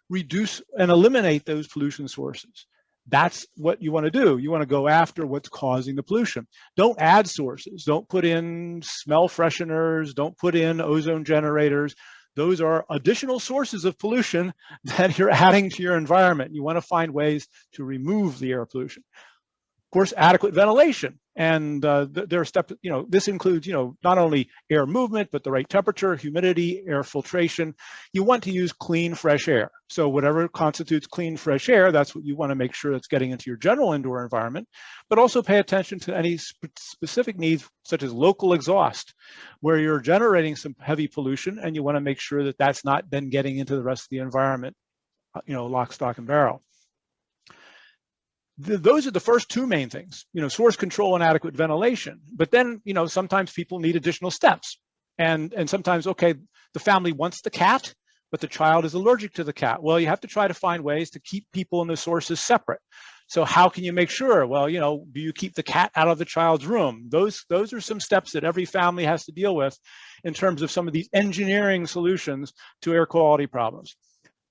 S7: Reduce and eliminate those pollution sources. That's what you want to do. You want to go after what's causing the pollution. Don't add sources. Don't put in smell fresheners. Don't put in ozone generators. Those are additional sources of pollution that you're adding to your environment. You want to find ways to remove the air pollution. Of course, adequate ventilation. And there are steps, this includes, not only air movement, but the right temperature, humidity, air filtration. You want to use clean, fresh air. So whatever constitutes clean, fresh air, that's what you want to make sure that's getting into your general indoor environment, but also pay attention to any specific needs, such as local exhaust, where you're generating some heavy pollution, and you want to make sure that that's not then getting into the rest of the environment, lock, stock, and barrel. Those are the first two main things, source control and adequate ventilation. But then, sometimes people need additional steps. And sometimes, okay, the family wants the cat, but the child is allergic to the cat. Well, you have to try to find ways to keep people and the sources separate. So how can you make sure? Well, do you keep the cat out of the child's room? Those are some steps that every family has to deal with in terms of some of these engineering solutions to air quality problems.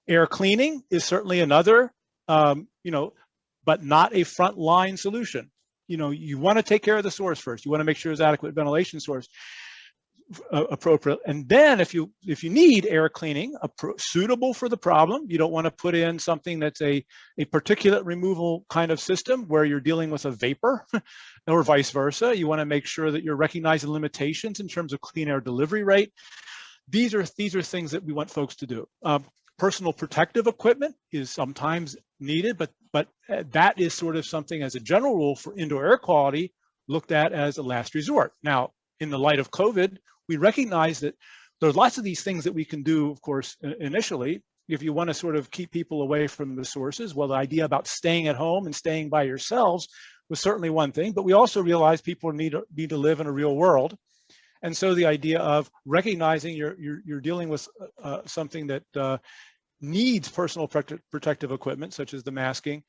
S7: Air cleaning is certainly another, but not a frontline solution. You want to take care of the source first. You want to make sure there's adequate ventilation source appropriate. And then if you need air cleaning suitable for the problem, you don't want to put in something that's a particulate removal kind of system where you're dealing with a vapor or vice versa. You want to make sure that you're recognizing limitations in terms of clean air delivery rate. These are things that we want folks to do. Personal protective equipment is sometimes needed, but that is sort of something as a general rule for indoor air quality looked at as a last resort. Now, in the light of COVID, we recognize that there's lots of these things that we can do, of course, initially, if you want to sort of keep people away from the sources. Well, the idea about staying at home and staying by yourselves was certainly one thing, but we also realize people need to live in a real world. And so the idea of recognizing you're dealing with something that needs personal protective equipment, such as the masking,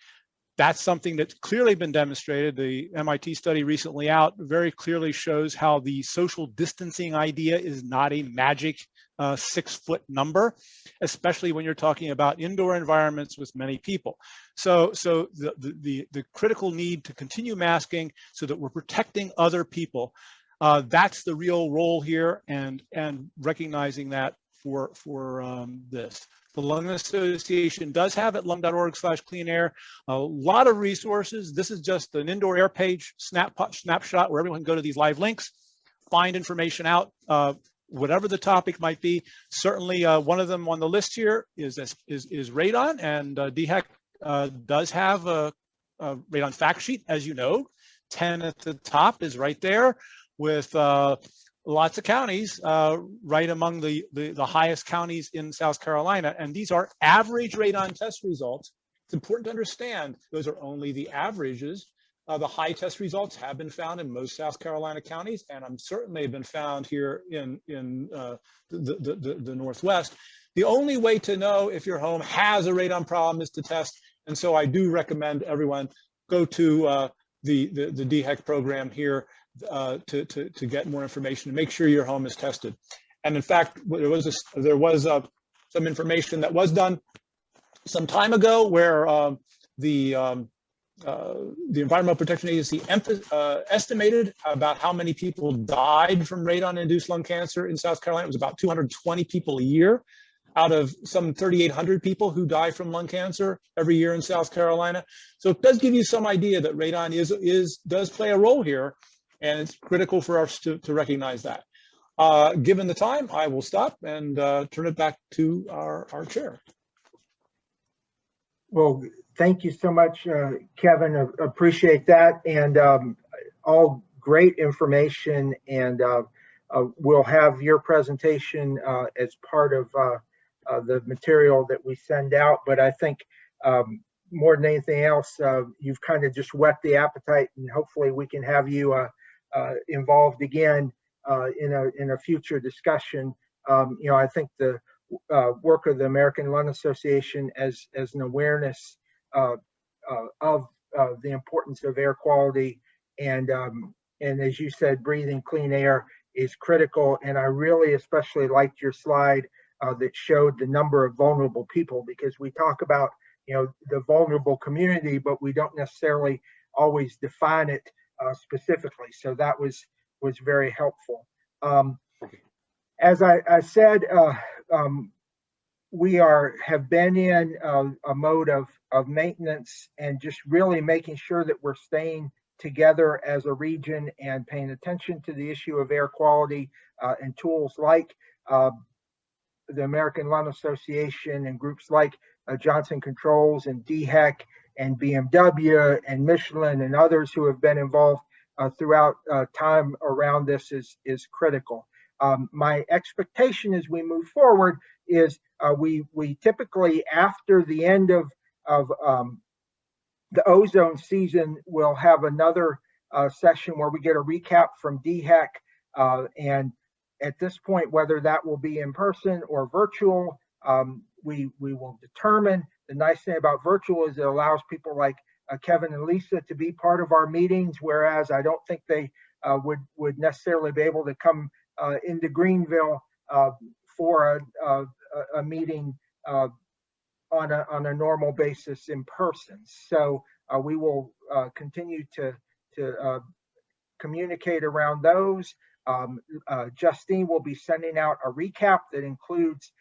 S7: that's something that's clearly been demonstrated. The MIT study recently out very clearly shows how the social distancing idea is not a magic 6-foot number, especially when you're talking about indoor environments with many people. So the critical need to continue masking so that we're protecting other people, that's the real role here, and recognizing that for this. the Lung Association does have at lung.org/clean air a lot of resources. This is just an indoor air page snapshot where everyone can go to these live links, find information out, whatever the topic might be. Certainly one of them on the list here is radon, and DHEC does have a radon fact sheet, as you know. 10 at the top is right there with lots of counties, right among the highest counties in South Carolina. And these are average radon test results. It's important to understand those are only the averages. The high test results have been found in most South Carolina counties, and I'm certainly been found here in the Northwest. The only way to know if your home has a radon problem is to test. And so I do recommend everyone go to the DHEC program here to get more information and make sure your home is tested. And in fact, there was some information that was done some time ago where the Environmental Protection Agency estimated about how many people died from radon-induced lung cancer in South Carolina. It was about 220 people a year out of some 3,800 people who die from lung cancer every year in South Carolina. So it does give you some idea that radon does play a role here, and it's critical for us to recognize that. Given the time, I will stop and turn it back to our chair.
S1: Well, thank you so much, Kevin. Appreciate that, and all great information. And we'll have your presentation as part of the material that we send out. But I think more than anything else, you've kind of just whet the appetite, and hopefully we can have you involved again in a future discussion. I think the work of the American Lung Association as an awareness of the importance of air quality, and as you said, breathing clean air is critical. And I really especially liked your slide that showed the number of vulnerable people, because we talk about the vulnerable community, but we don't necessarily always define it specifically. So that was very helpful. As I said, we have been in a mode of maintenance and just really making sure that we're staying together as a region and paying attention to the issue of air quality, and tools like the American Lung Association and groups like Johnson Controls and DHEC and BMW and Michelin and others who have been involved throughout time around this is critical. My expectation as we move forward is we typically, after the end of the ozone season, will have another session where we get a recap from DHEC, and at this point, whether that will be in person or virtual, we will determine. The nice thing about virtual is it allows people like Kevin and Lisa to be part of our meetings, whereas I don't think they would necessarily be able to come into Greenville for a meeting on a normal basis in person. So we will continue to communicate around those. Justine will be sending out a recap that includes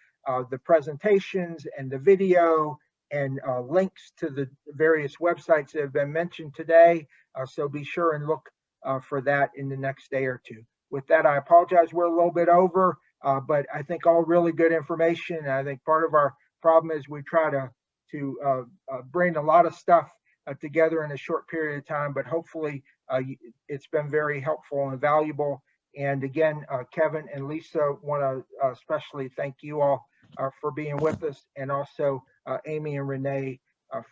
S1: the presentations and the video and links to the various websites that have been mentioned today. So be sure and look for that in the next day or two. With that, I apologize, we're a little bit over, but I think all really good information. And I think part of our problem is we try to bring a lot of stuff together in a short period of time, but hopefully it's been very helpful and valuable. And again, Kevin and Lisa want to especially thank you all for being with us, and also Amy and Renee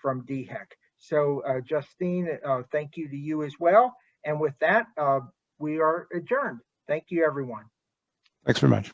S1: from DHEC. So Justine, thank you to you as well. And with that, we are adjourned. Thank you, everyone.
S7: Thanks very much.